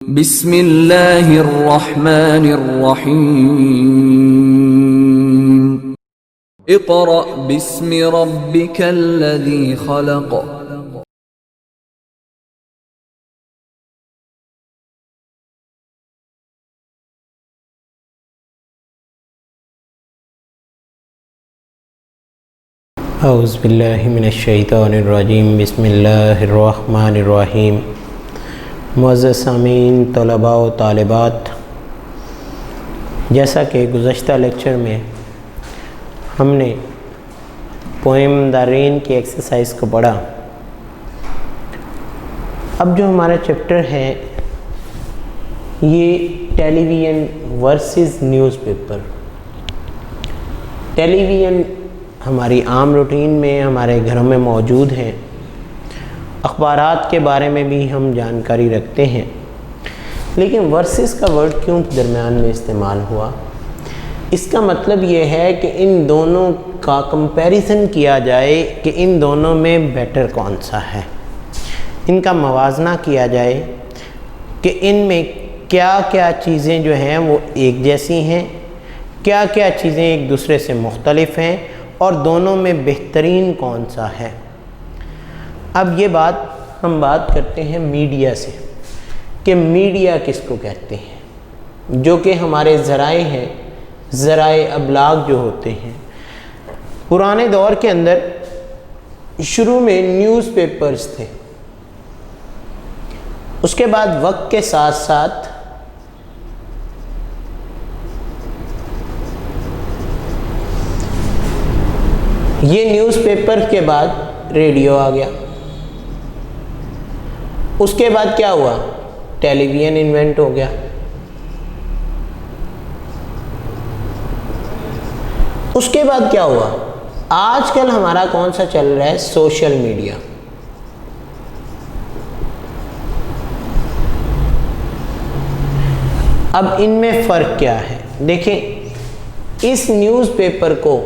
बिस्मिल्लाहिर्रहमानिर्रहीम। इक़रा बिस्मि रब्बिकल्लज़ी खलक़। औज़ुबिल्लाहि मिनश्शैतानिर्रजीम। बिस्मिल्लाहिर्रहमानिर्रहीम। मुअज़्ज़ज़ सामीन, तलबा व तालिबात, जैसा कि गुज़श्ता लेक्चर में हमने पोएम द रेन की एक्सरसाइज को पढ़ा, अब जो हमारा चैप्टर है ये टेलीविज़न वर्सेस न्यूज़पेपर। टेलीविज़न हमारी आम रूटीन में हमारे घरों में मौजूद हैं, अखबारात के बारे में भी हम जानकारी रखते हैं, लेकिन वर्सेस का वर्ड क्यों दरमियान में इस्तेमाल हुआ? इसका मतलब ये है कि इन दोनों का कंपैरिजन किया जाए कि इन दोनों में बेटर कौन सा है, इनका मवाजना किया जाए कि इनमें क्या क्या चीज़ें जो हैं वो एक जैसी हैं, क्या क्या चीज़ें एक दूसरे से मुख्तलिफ हैं और दोनों में बेहतरीन कौन सा है। अब ये बात हम बात करते हैं मीडिया से कि मीडिया किसको कहते हैं, जो कि हमारे ज़राए हैं, ज़राए अबलाग जो होते हैं। पुराने दौर के अंदर शुरू में न्यूज़पेपर्स थे, उसके बाद वक्त के साथ साथ ये न्यूज़पेपर के बाद रेडियो आ गया। उसके बाद क्या हुआ? टेलीविज़न इन्वेंट हो गया। उसके बाद क्या हुआ? आजकल हमारा कौन सा चल रहा है? Social media. अब इनमें फ़र्क क्या है? देखें, इस न्यूज़पेपर को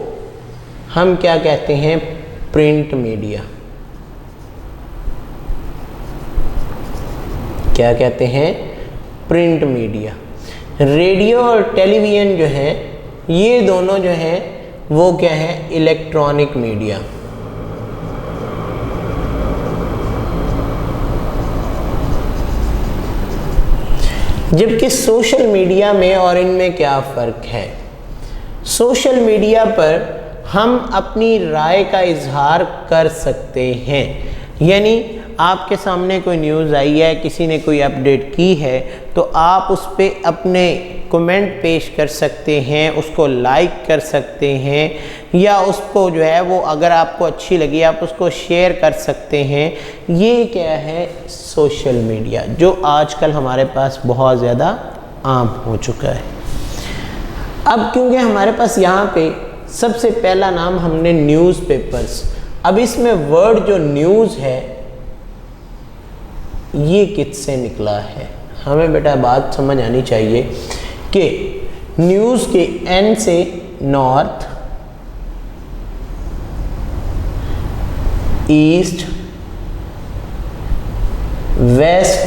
हम क्या कहते हैं? Print media. क्या कहते हैं? Print media. रेडियो और टेलीविज़न जो है ये दोनों जो हैं वो क्या है? Electronic media. जबकि सोशल मीडिया में और इनमें क्या फ़र्क है? सोशल मीडिया पर हम अपनी राय का इजहार कर सकते हैं, यानी आपके सामने कोई न्यूज़ आई है, किसी ने कोई अपडेट की है, तो आप उस पर अपने कमेंट पेश कर सकते हैं, उसको लाइक कर सकते हैं, या उसको जो है वो अगर आपको अच्छी लगी आप उसको शेयर कर सकते हैं। ये क्या है? सोशल मीडिया, जो आजकल हमारे पास बहुत ज़्यादा आम हो चुका है। अब क्योंकि हमारे पास यहाँ पे सबसे पहला नाम हमने न्यूज़पेपर्स, अब इसमें वर्ड जो न्यूज़ है ये किससे निकला है? हमें बेटा बात समझ आनी चाहिए कि न्यूज़ के एन से नॉर्थ, ईस्ट, वेस्ट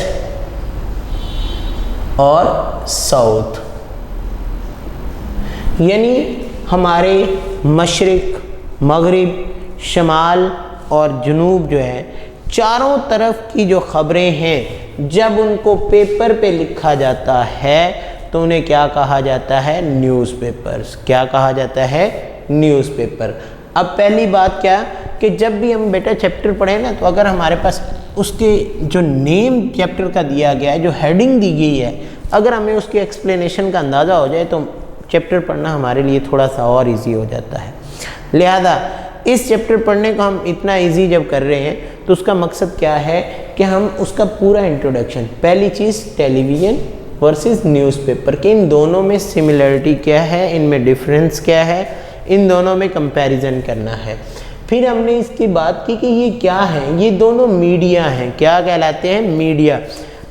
और साउथ, यानी हमारे मशरिक, मगरिब, शमाल और जनूब जो है, चारों तरफ की जो ख़बरें हैं जब उनको पेपर पे लिखा जाता है तो उन्हें क्या कहा जाता है? न्यूज़पेपर्स। क्या कहा जाता है? न्यूज़पेपर। अब पहली बात क्या कि जब भी हम बेटा चैप्टर पढ़ें ना, तो अगर हमारे पास उसके जो नेम चैप्टर का दिया गया है, जो हेडिंग दी गई है, अगर हमें उसकी एक्सप्लेनेशन का अंदाज़ा हो जाए तो चैप्टर पढ़ना हमारे लिए थोड़ा सा और इजी हो जाता है। लिहाजा इस चैप्टर पढ़ने को हम इतना इजी जब कर रहे हैं तो उसका मकसद क्या है कि हम उसका पूरा इंट्रोडक्शन, पहली चीज़ टेलीविज़न वर्सेस न्यूज़पेपर के इन दोनों में सिमिलरिटी क्या है, इनमें डिफरेंस क्या है, इन दोनों में कंपैरिजन करना है। फिर हमने इसकी बात की कि ये क्या है? ये दोनों मीडिया हैं। क्या कहलाते हैं? मीडिया।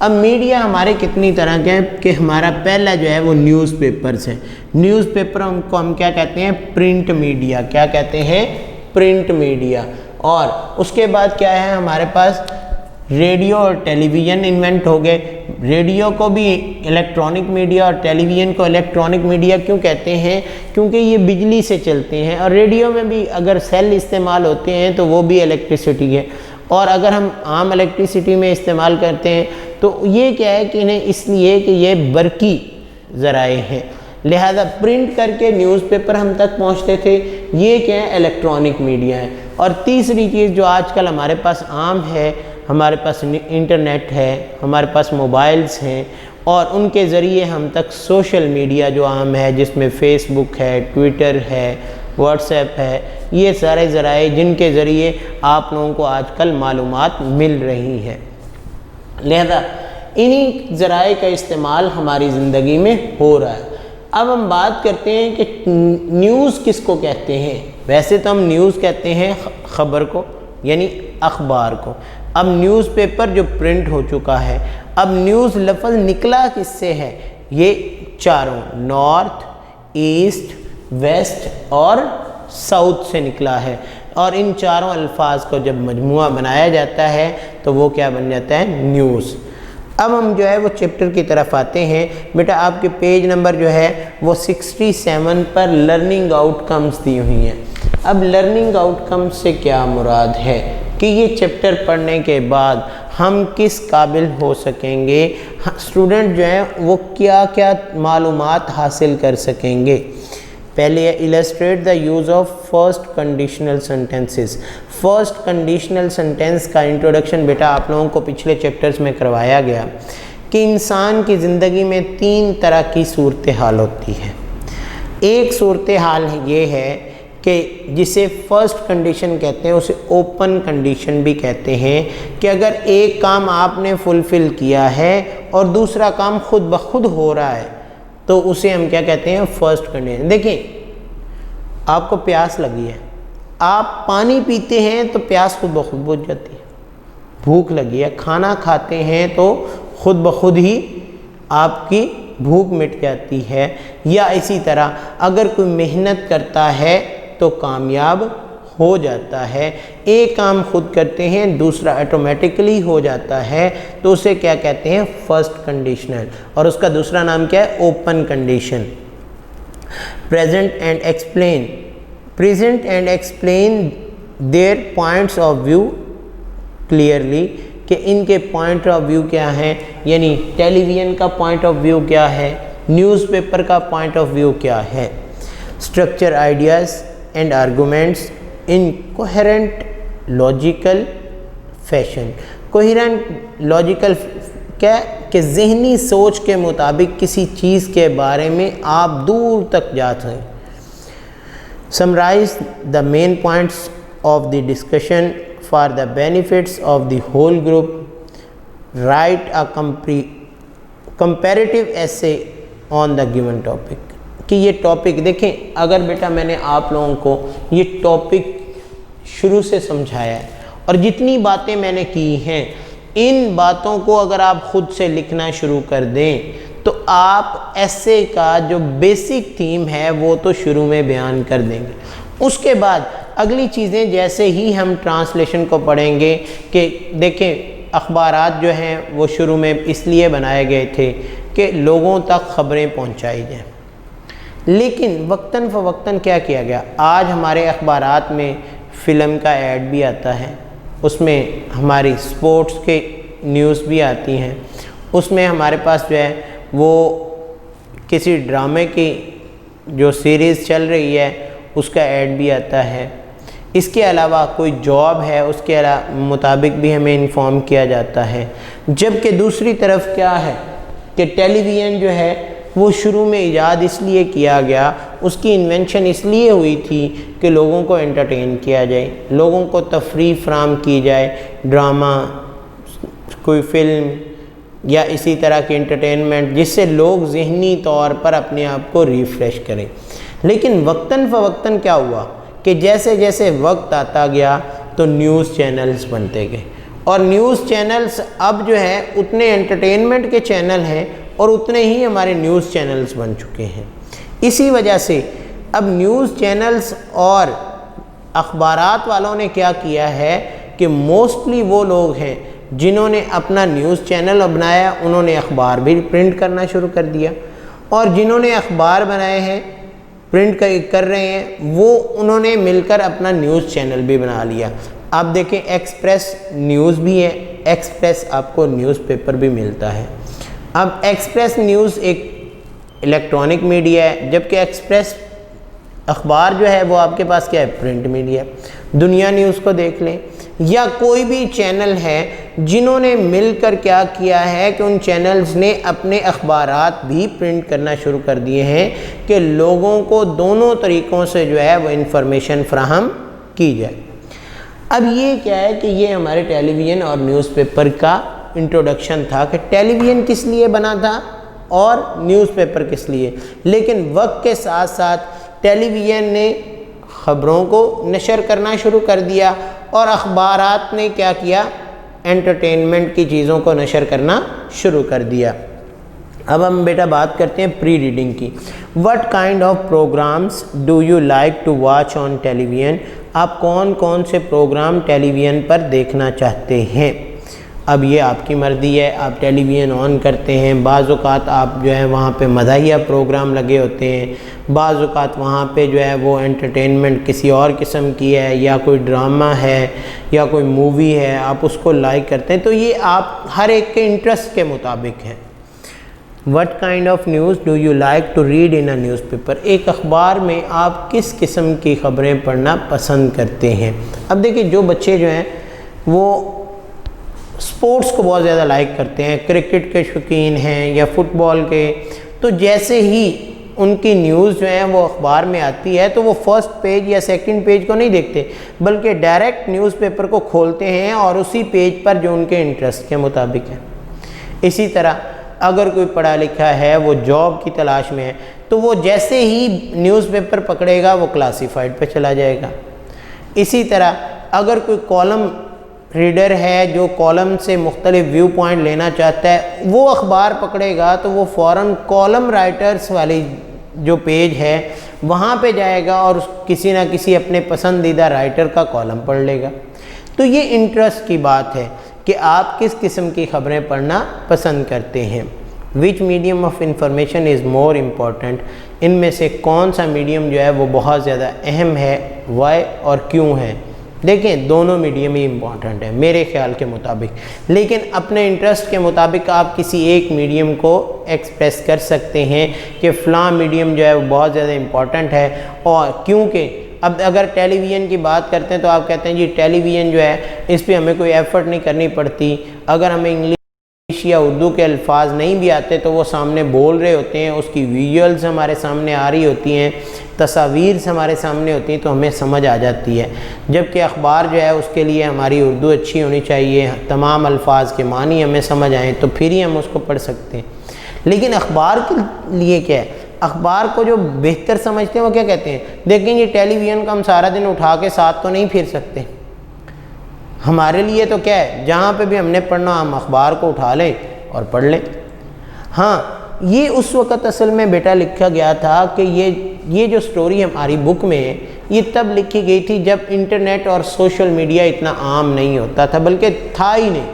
अब मीडिया हमारे कितनी तरह के हैं कि हमारा पहला जो है वो न्यूज़पेपर्स है। न्यूज़पेपर को हम क्या कहते हैं? Print media. क्या कहते हैं? Print media. और उसके बाद क्या है हमारे पास? रेडियो और टेलीविज़न इन्वेंट हो गए। रेडियो को भी इलेक्ट्रॉनिक मीडिया और टेलीविज़न को इलेक्ट्रॉनिक मीडिया क्यों कहते हैं? क्योंकि ये बिजली से चलते हैं, और रेडियो में भी अगर सेल इस्तेमाल होते हैं तो वो भी इलेक्ट्रिसिटी है, और अगर हम आम इलेक्ट्रिसिटी में इस्तेमाल करते हैं तो ये क्या है कि इन्हें इसलिए कि ये बरकी ज़राए हैं, लिहाजा प्रिंट करके न्यूज़पेपर हम तक पहुंचते थे, ये क्या है? इलेक्ट्रॉनिक मीडिया है। और तीसरी चीज़ जो आजकल हमारे पास आम है, हमारे पास इंटरनेट है, हमारे पास मोबाइल्स हैं, और उनके ज़रिए हम तक सोशल मीडिया जो आम है, जिसमें फ़ेसबुक है, ट्विटर है, व्हाट्सएप है, ये सारे ज़राए जिनके ज़रिए आप लोगों को आजकल मालूमात मिल रही है। लिहाजा इन्हीं ज़राए का इस्तेमाल हमारी ज़िंदगी में हो रहा है। अब हम बात करते हैं कि न्यूज़ किसको कहते हैं। वैसे तो हम न्यूज़ कहते हैं ख़बर को, यानी अखबार को। अब न्यूज़पेपर जो प्रिंट हो चुका है, अब न्यूज़ लफ्ज़ निकला किससे है? ये चारों, नॉर्थ, ईस्ट, वेस्ट और साउथ से निकला है, और इन चारों अल्फाज को जब मजमुआ बनाया जाता है तो वो क्या बन जाता है? न्यूज़। अब हम जो है वो चैप्टर की तरफ आते हैं। बेटा आपके पेज नंबर जो है वो 67 पर लर्निंग आउटकम्स दी हुई हैं। अब लर्निंग आउटकम्स से क्या मुराद है कि ये चैप्टर पढ़ने के बाद हम किस काबिल हो सकेंगे, स्टूडेंट जो है वो क्या क्या मालूमात हासिल कर सकेंगे। पहले illustrate the use of first conditional sentences. First conditional sentence का इंट्रोडक्शन बेटा आप लोगों को पिछले चैप्टर्स में करवाया गया कि इंसान की ज़िंदगी में 3 तरह की सूरत हाल होती है। एक सूरत हाल ये है कि जिसे फर्स्ट कंडीशन कहते हैं, उसे ओपन कंडीशन भी कहते हैं, कि अगर एक काम आपने फुलफ़िल किया है और दूसरा काम खुद ब खुद हो रहा है तो उसे हम क्या कहते हैं? First condition. देखिए आपको प्यास लगी है, आप पानी पीते हैं तो प्यास खुद ब खुद बुझ जाती है। भूख लगी है, खाना खाते हैं तो खुद ब खुद ही आपकी भूख मिट जाती है। या इसी तरह अगर कोई मेहनत करता है तो कामयाब हो जाता है। एक काम खुद करते हैं, दूसरा ऑटोमेटिकली हो जाता है, तो उसे क्या कहते हैं? First conditional. और उसका दूसरा नाम क्या है? Open condition. Present and explain. Present and explain there points of view clearly, कि इनके पॉइंट ऑफ व्यू क्या है, यानी टेलीविज़न का पॉइंट ऑफ व्यू क्या है, न्यूज़पेपर का पॉइंट ऑफ व्यू क्या है। Structure ideas and arguments in coherent logical fashion. Coherent logical क्या कि ज़हनी सोच के मुताबिक किसी चीज़ के बारे में आप दूर तक जाते हैं। Summarise the main points of the discussion for the benefits of the whole group. Write a comparative essay on the given topic. कि ये टॉपिक देखें, अगर बेटा मैंने आप लोगों को ये टॉपिक शुरू से समझाया है और जितनी बातें मैंने की हैं, इन बातों को अगर आप ख़ुद से लिखना शुरू कर दें तो आप ऐसे का जो बेसिक थीम है वो तो शुरू में बयान कर देंगे। उसके बाद अगली चीज़ें जैसे ही हम ट्रांसलेशन को पढ़ेंगे कि देखें अखबारात जो हैं वो शुरू में इसलिए बनाए गए थे कि लोगों तक ख़बरें पहुंचाई जाएं, लेकिन वक्तन फ़वक्तन क्या किया गया, आज हमारे अखबारात में फ़िल्म का ऐड भी आता है, उसमें हमारी स्पोर्ट्स के न्यूज़ भी आती हैं, उसमें हमारे पास जो है वो किसी ड्रामे की जो सीरीज़ चल रही है उसका ऐड भी आता है। इसके अलावा कोई जॉब है उसके मुताबिक भी हमें इन्फॉर्म किया जाता है। जबकि दूसरी तरफ क्या है कि टेलीविज़न जो है वो शुरू में ईजाद इसलिए किया गया, उसकी इन्वेंशन इसलिए हुई थी कि लोगों को एंटरटेन किया जाए, लोगों को तफरीह फराहम की जाए, ड्रामा, कोई फिल्म या इसी तरह की एंटरटेनमेंट, जिससे लोग ज़हनी तौर पर अपने आप को रिफ़्रेश करें। लेकिन वक्तन फ़वक्तन क्या हुआ कि जैसे जैसे वक्त आता गया तो न्यूज़ चैनल्स बनते गए, और न्यूज़ चैनल्स अब जो है उतने एंटरटेनमेंट के चैनल हैं और उतने ही हमारे न्यूज़ चैनल्स बन चुके हैं। इसी वजह से अब न्यूज़ चैनल्स और अखबारात वालों ने क्या किया है कि मोस्टली वो लोग हैं जिन्होंने अपना न्यूज़ चैनल बनाया उन्होंने अखबार भी प्रिंट करना शुरू कर दिया, और जिन्होंने अखबार बनाए हैं प्रिंट कर रहे हैं वो उन्होंने मिलकर अपना न्यूज़ चैनल भी बना लिया। आप देखें एक्सप्रेस न्यूज़ भी है, एक्सप्रेस आपको न्यूज़पेपर भी मिलता है। अब एक्सप्रेस न्यूज़ एक इलेक्ट्रॉनिक मीडिया है, जबकि एक्सप्रेस अखबार जो है वो आपके पास क्या है, प्रिंट मीडिया है। दुनिया न्यूज़ को देख लें या कोई भी चैनल है जिन्होंने मिलकर क्या किया है कि उन चैनल्स ने अपने अखबारात भी प्रिंट करना शुरू कर दिए हैं कि लोगों को दोनों तरीक़ों से जो है वो इन्फॉर्मेशन फ्राहम की जाए। अब ये क्या है कि ये हमारे टेलीविज़न और न्यूज़पेपर का इंट्रोडक्शन था कि टेलीविज़न किस लिए बना था और न्यूज़पेपर किस लिए। लेकिन वक्त के साथ साथ टेलीविज़न ने ख़बरों को नशर करना शुरू कर दिया और अखबारात ने क्या किया, एंटरटेनमेंट की चीज़ों को नशर करना शुरू कर दिया। अब हम बेटा बात करते हैं प्री रीडिंग की। What kind of programmes do you like to watch on television. आप कौन कौन से प्रोग्राम टेलीविज़न पर देखना चाहते हैं। अब ये आपकी मर्ज़ी है, आप टेलीविज़न ऑन करते हैं, बाज़ औक़ात आप जो है वहाँ पे मज़ाहिया प्रोग्राम लगे होते हैं, बाज़ औक़ात वहाँ पे जो है वो एंटरटेनमेंट किसी और किस्म की है या कोई ड्रामा है या कोई मूवी है, आप उसको लाइक करते हैं। तो ये आप हर एक के इंटरेस्ट के मुताबिक है। What kind of news do you like to read in a newspaper. एक अखबार में आप किस किस्म की ख़बरें पढ़ना पसंद करते हैं। अब देखिए जो बच्चे जो हैं वो स्पोर्ट्स को बहुत ज़्यादा लाइक करते हैं, क्रिकेट के शौकीन हैं या फुटबॉल के, तो जैसे ही उनकी न्यूज़ जो है वो अखबार में आती है तो वो फर्स्ट पेज या सेकंड पेज को नहीं देखते बल्कि डायरेक्ट न्यूज़पेपर को खोलते हैं और उसी पेज पर जो उनके इंटरेस्ट के मुताबिक है। इसी तरह अगर कोई पढ़ा लिखा है वो जॉब की तलाश में है तो वो जैसे ही न्यूज़पेपर पकड़ेगा वो क्लासीफाइड पे चला जाएगा। इसी तरह अगर कोई कॉलम रीडर है जो कॉलम से मुख्तलिफ व्यू पॉइंट लेना चाहता है वो अखबार पकड़ेगा तो वो फ़ौरन कॉलम राइटर्स वाली जो पेज है वहाँ पे जाएगा और किसी ना किसी अपने पसंदीदा राइटर का कॉलम पढ़ लेगा। तो ये इंटरेस्ट की बात है कि आप किस किस्म की ख़बरें पढ़ना पसंद करते हैं। विच medium of information is more important. इनमें से कौन सा मीडियम जो है वो बहुत ज़्यादा अहम है, वाई और क्यों है। देखें दोनों मीडियम ही इम्पॉर्टेंट है मेरे ख्याल के मुताबिक, लेकिन अपने इंटरेस्ट के मुताबिक आप किसी एक मीडियम को एक्सप्रेस कर सकते हैं कि फ़लाँ मीडियम जो है वो बहुत ज़्यादा इम्पॉर्टेंट है। और क्योंकि अब अगर टेलीविज़न की बात करते हैं तो आप कहते हैं जी टेलीविज़न जो है इस पर हमें कोई एफ़र्ट नहीं करनी पड़ती, अगर हमें इंग्लिश या उर्दू के अल्फाज नहीं भी आते तो वो सामने बोल रहे होते हैं, उसकी विजुअल्स हमारे सामने आ रही होती हैं, तस्वीर हमारे सामने होती हैं तो हमें समझ आ जाती है। जबकि अखबार जो है उसके लिए हमारी उर्दू अच्छी होनी चाहिए, तमाम अल्फाज के मानी हमें समझ आएँ तो फिर ही हम उसको पढ़ सकते हैं। लेकिन अखबार के लिए क्या है, अखबार को जो बेहतर समझते हैं वो क्या कहते हैं, देखें ये टेलीविज़न को हम सारा दिन उठा के साथ तो नहीं फिर सकते। हमारे लिए तो क्या है, जहाँ पे भी हमने पढ़ना हम अखबार को उठा लें और पढ़ लें। हाँ, ये उस वक़्त असल में बेटा लिखा गया था कि ये जो स्टोरी हमारी बुक में है ये तब लिखी गई थी जब इंटरनेट और सोशल मीडिया इतना आम नहीं होता था, बल्कि था ही नहीं।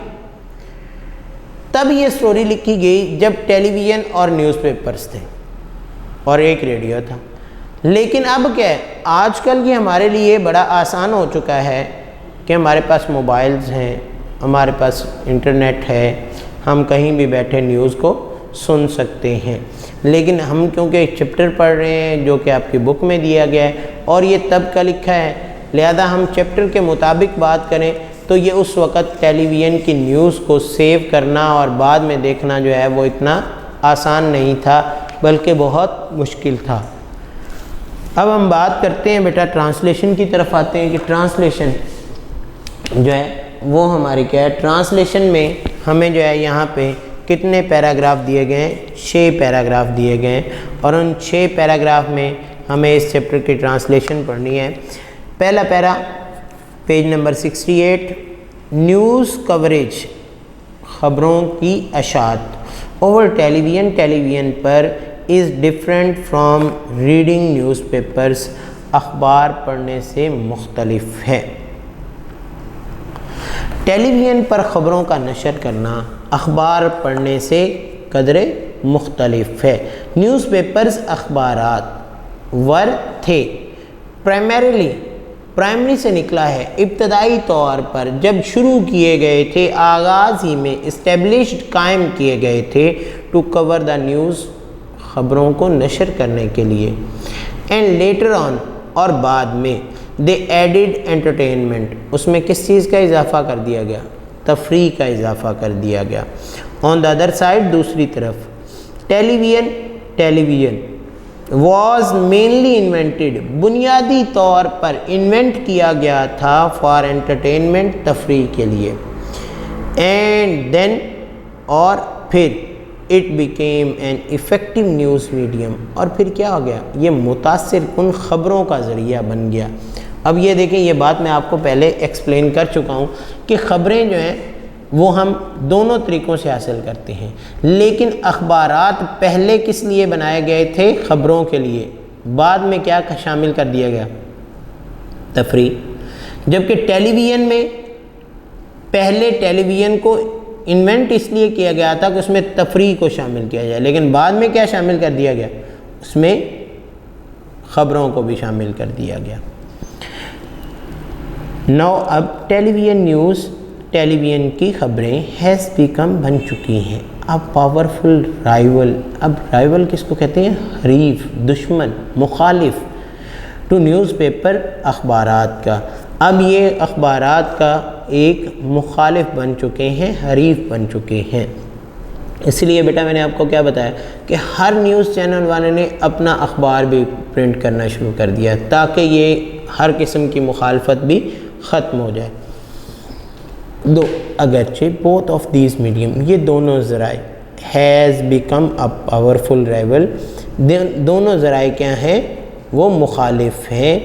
तब ये स्टोरी लिखी गई जब टेलीविज़न और न्यूज़पेपर्स थे और एक रेडियो था। लेकिन अब क्या है, आजकल ये हमारे लिए बड़ा आसान हो चुका है कि हमारे पास मोबाइल्स हैं, हमारे पास इंटरनेट है, हम कहीं भी बैठे न्यूज़ को सुन सकते हैं। लेकिन हम क्योंकि एक चैप्टर पढ़ रहे हैं जो कि आपकी बुक में दिया गया है और ये तब का लिखा है, लिहाजा हम चैप्टर के मुताबिक बात करें तो ये उस वक़्त टेलीविज़न की न्यूज़ को सेव करना और बाद में देखना जो है वो इतना आसान नहीं था, बल्कि बहुत मुश्किल था। अब हम बात करते हैं बेटा ट्रांसलेशन की तरफ आते हैं कि ट्रांसलेशन जो है वो हमारी क्या है। ट्रांसलेशन में हमें जो है यहाँ पे कितने पैराग्राफ दिए गए हैं, 6 पैराग्राफ दिए गए हैं और उन 6 पैराग्राफ में हमें इस चैप्टर की ट्रांसलेशन पढ़नी है। पहला para page number 68, news coverage, ख़बरों की अशात ओवर टेलीविज़न, टेलीविज़न पर is different from reading newspapers, अखबार पढ़ने से मुख्तलिफ है। टेलीविज़न पर ख़बरों का नशर करना अखबार पढ़ने से कदरे मुख्तलिफ है। न्यूज़पेपर्स अखबारात थे प्राइमरी से निकला है, इब्तदाई तौर पर जब शुरू किए गए थे, आगाज़ ही में इस्टेब्लिश्ड कायम किए गए थे टू कवर द न्यूज़, ख़बरों को नशर करने के लिए। एंड लेटर ऑन, और बाद में, दे एडिड एंटरटेनमेंट, उसमें किस चीज़ का इजाफ़ा कर दिया गया? तफरीह का इजाफ़ा कर दिया गया। ऑन द अदर साइड, दूसरी तरफ, टेलीविज़न वॉज मेनली इन्वेंटेड, बुनियादी तौर पर इन्वेंट किया गया था फॉर एंटरटेनमेंट, तफरीह के लिए। एंड देन, और फिर, it became an effective news medium, और फिर क्या हो गया? ये मुतासिर कुन ख़बरों का ज़रिया बन गया। अब ये देखें, ये बात मैं आपको पहले एक्सप्लेन कर चुका हूँ कि ख़बरें जो हैं वो हम दोनों तरीक़ों से हासिल करते हैं, लेकिन अखबारात पहले किस लिए बनाए गए थे? ख़बरों के लिए। बाद में क्या शामिल कर दिया गया? तफरीह। जबकि टेलीविज़न में पहले टेलीविज़न को इन्वेंट इसलिए किया गया था कि उसमें तफरीह को शामिल किया जाए, लेकिन बाद में क्या शामिल कर दिया गया? उसमें ख़बरों को भी शामिल कर दिया गया। नौ, अब टेलीविज़न की ख़बरें हैज़ बिकम बन चुकी हैं अब पावरफुल राइवल। अब राइवल किसको कहते हैं? हरीफ, दुश्मन, मुखालिफ टू न्यूज़पेपर, अखबारात का। अब ये अखबारात का एक मुखालिफ बन चुके हैं, हरीफ बन चुके हैं। इसलिए बेटा मैंने आपको क्या बताया कि हर न्यूज़ चैनल वाले ने अपना अखबार भी प्रिंट करना शुरू कर दिया ताकि ये हर किस्म की मुखालफत भी ख़त्म हो जाए। दो, अगरचे बोथ ऑफ दीज मीडियम, ये दोनों ज़राए has become a powerful rival, दोनों ज़राए क्या हैं? वो मुखालिफ हैं।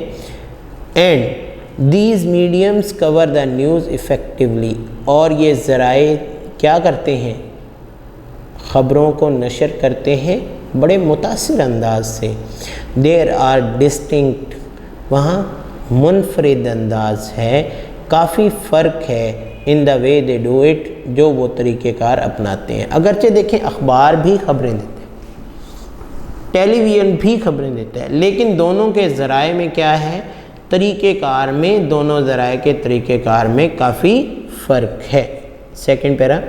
And these mediums cover the news effectively, और ये ज़राए क्या करते हैं? ख़बरों को नशर करते हैं बड़े मुतासिर अंदाज से। देयर आर डिस्टिंक्ट, वहाँ मुनफरिद अंदाज है, काफ़ी फ़र्क है in the way they do it, जो वो तरीक़ेकार अपनाते हैं। अगरचे देखें अखबार भी ख़बरें देते हैं, टेलीविज़न भी ख़बरें देता है, लेकिन दोनों के ज़राए में क्या है? तरीक़ेकार में, दोनों ज़राए के तरीक़ेकार में काफ़ी फ़र्क है। सेकंड पैरा,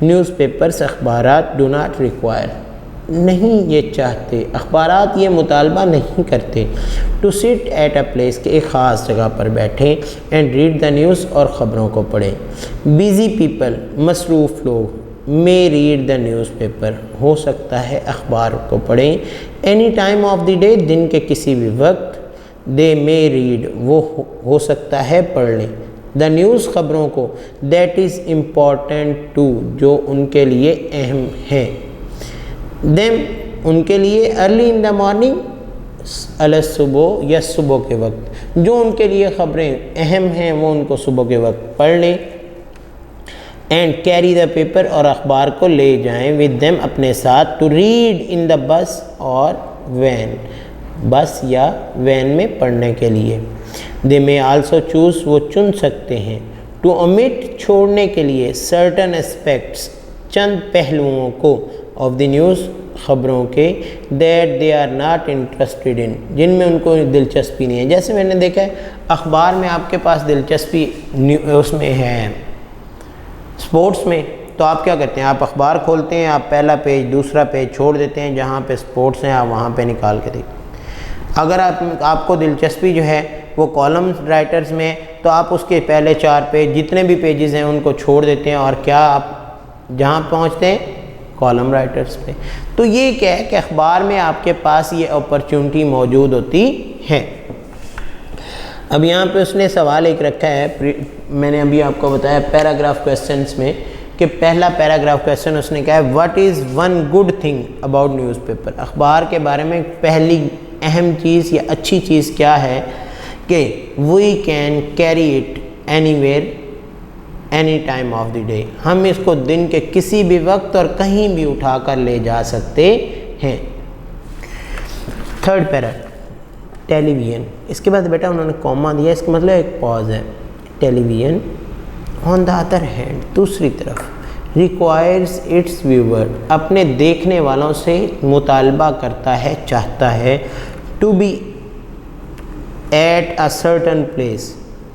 न्यूज़पेपर्स अखबारात डू नॉट रिक्वायर, नहीं ये चाहते, अखबारात ये मुतालबा नहीं करते to sit at a place, के एक ख़ास जगह पर बैठें, एंड रीड द न्यूज़, और ख़बरों को पढ़ें। बिज़ी पीपल, मसरूफ़ लोग, मे रीड द न्यूज़पेपर, हो सकता है अखबार को पढ़ें। Any time of the day, दिन के किसी भी वक्त। दे मे रीड, वो हो सकता है पढ़ लें। द न्यूज़, ख़बरों को। दैट इज़ इम्पॉर्टेंट टू, जो उनके लिए अहम है। देम, उनके लिए। अर्ली इन द मॉर्निंग, अल सुबह, या सुबह के वक्त, जो उनके लिए ख़बरें अहम हैं वो उनको सुबह के वक्त पढ़ लें। एंड कैरी द पेपर, और अखबार को ले जाएं विद देम, अपने साथ, to read in the bus और वैन, बस या वैन में पढ़ने के लिए। दे मे आल्सो चूज़, वो चुन सकते हैं। टू ओमिट, छोड़ने के लिए। सर्टन एस्पेक्ट्स, चंद पहलुओं को। ऑफ द न्यूज़, ख़बरों के। That they are not interested in, जिनमें उनको दिलचस्पी नहीं है। जैसे मैंने देखा है अखबार में आपके पास दिलचस्पी उसमें है स्पोर्ट्स में, तो आप क्या करते हैं? आप अखबार खोलते हैं, आप पहला पेज दूसरा पेज छोड़ देते हैं, जहाँ पे स्पोर्ट्स हैं आप वहाँ पे निकाल के देखते हैं। अगर आपको दिलचस्पी जो है वो कॉलम राइटर्स में, तो आप उसके पहले 4 पेज जितने भी पेजेस हैं उनको छोड़ देते हैं, और क्या आप जहाँ पहुँचते हैं? कॉलम राइटर्स पे। तो ये क्या है कि अखबार में आपके पास ये अपॉर्चुनिटी मौजूद होती है। अब यहाँ पे उसने सवाल एक रखा है, मैंने अभी आपको बताया पैराग्राफ क्वेश्चंस में, कि पहला पैराग्राफ क्वेश्चन उसने कहा है what is one good thing about newspaper, अखबार के बारे में पहली अहम चीज़ या अच्छी चीज़ क्या है कि we can carry it anywhere any time of the day, हम इसको दिन के किसी भी वक्त और कहीं भी उठाकर ले जा सकते हैं। थर्ड पैरा, टेलीविज़न, इसके बाद बेटा उन्होंने कॉमा दिया, इसका मतलब एक पॉज है। Television on the other hand, दूसरी तरफ, रिक्वायर्स इट्स व्यूअर, अपने देखने वालों से मुतालबा करता है, चाहता है, to be at a certain place,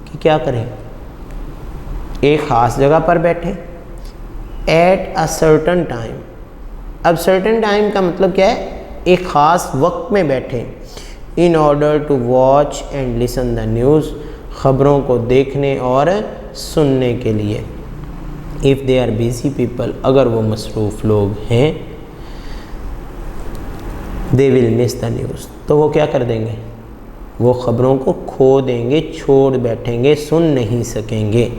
कि क्या करें, एक ख़ास जगह पर बैठे, एट अ सर्टन टाइम। अब सर्टन टाइम का मतलब क्या है, एक ख़ास वक्त में बैठे, in order to watch and listen the news, ख़बरों को देखने और सुनने के लिए। If they are busy people, अगर वो मसरूफ़ लोग हैं, they will miss the news, तो वो क्या कर देंगे, वो ख़बरों को खो देंगे, छोड़ बैठेंगे, सुन नहीं सकेंगे।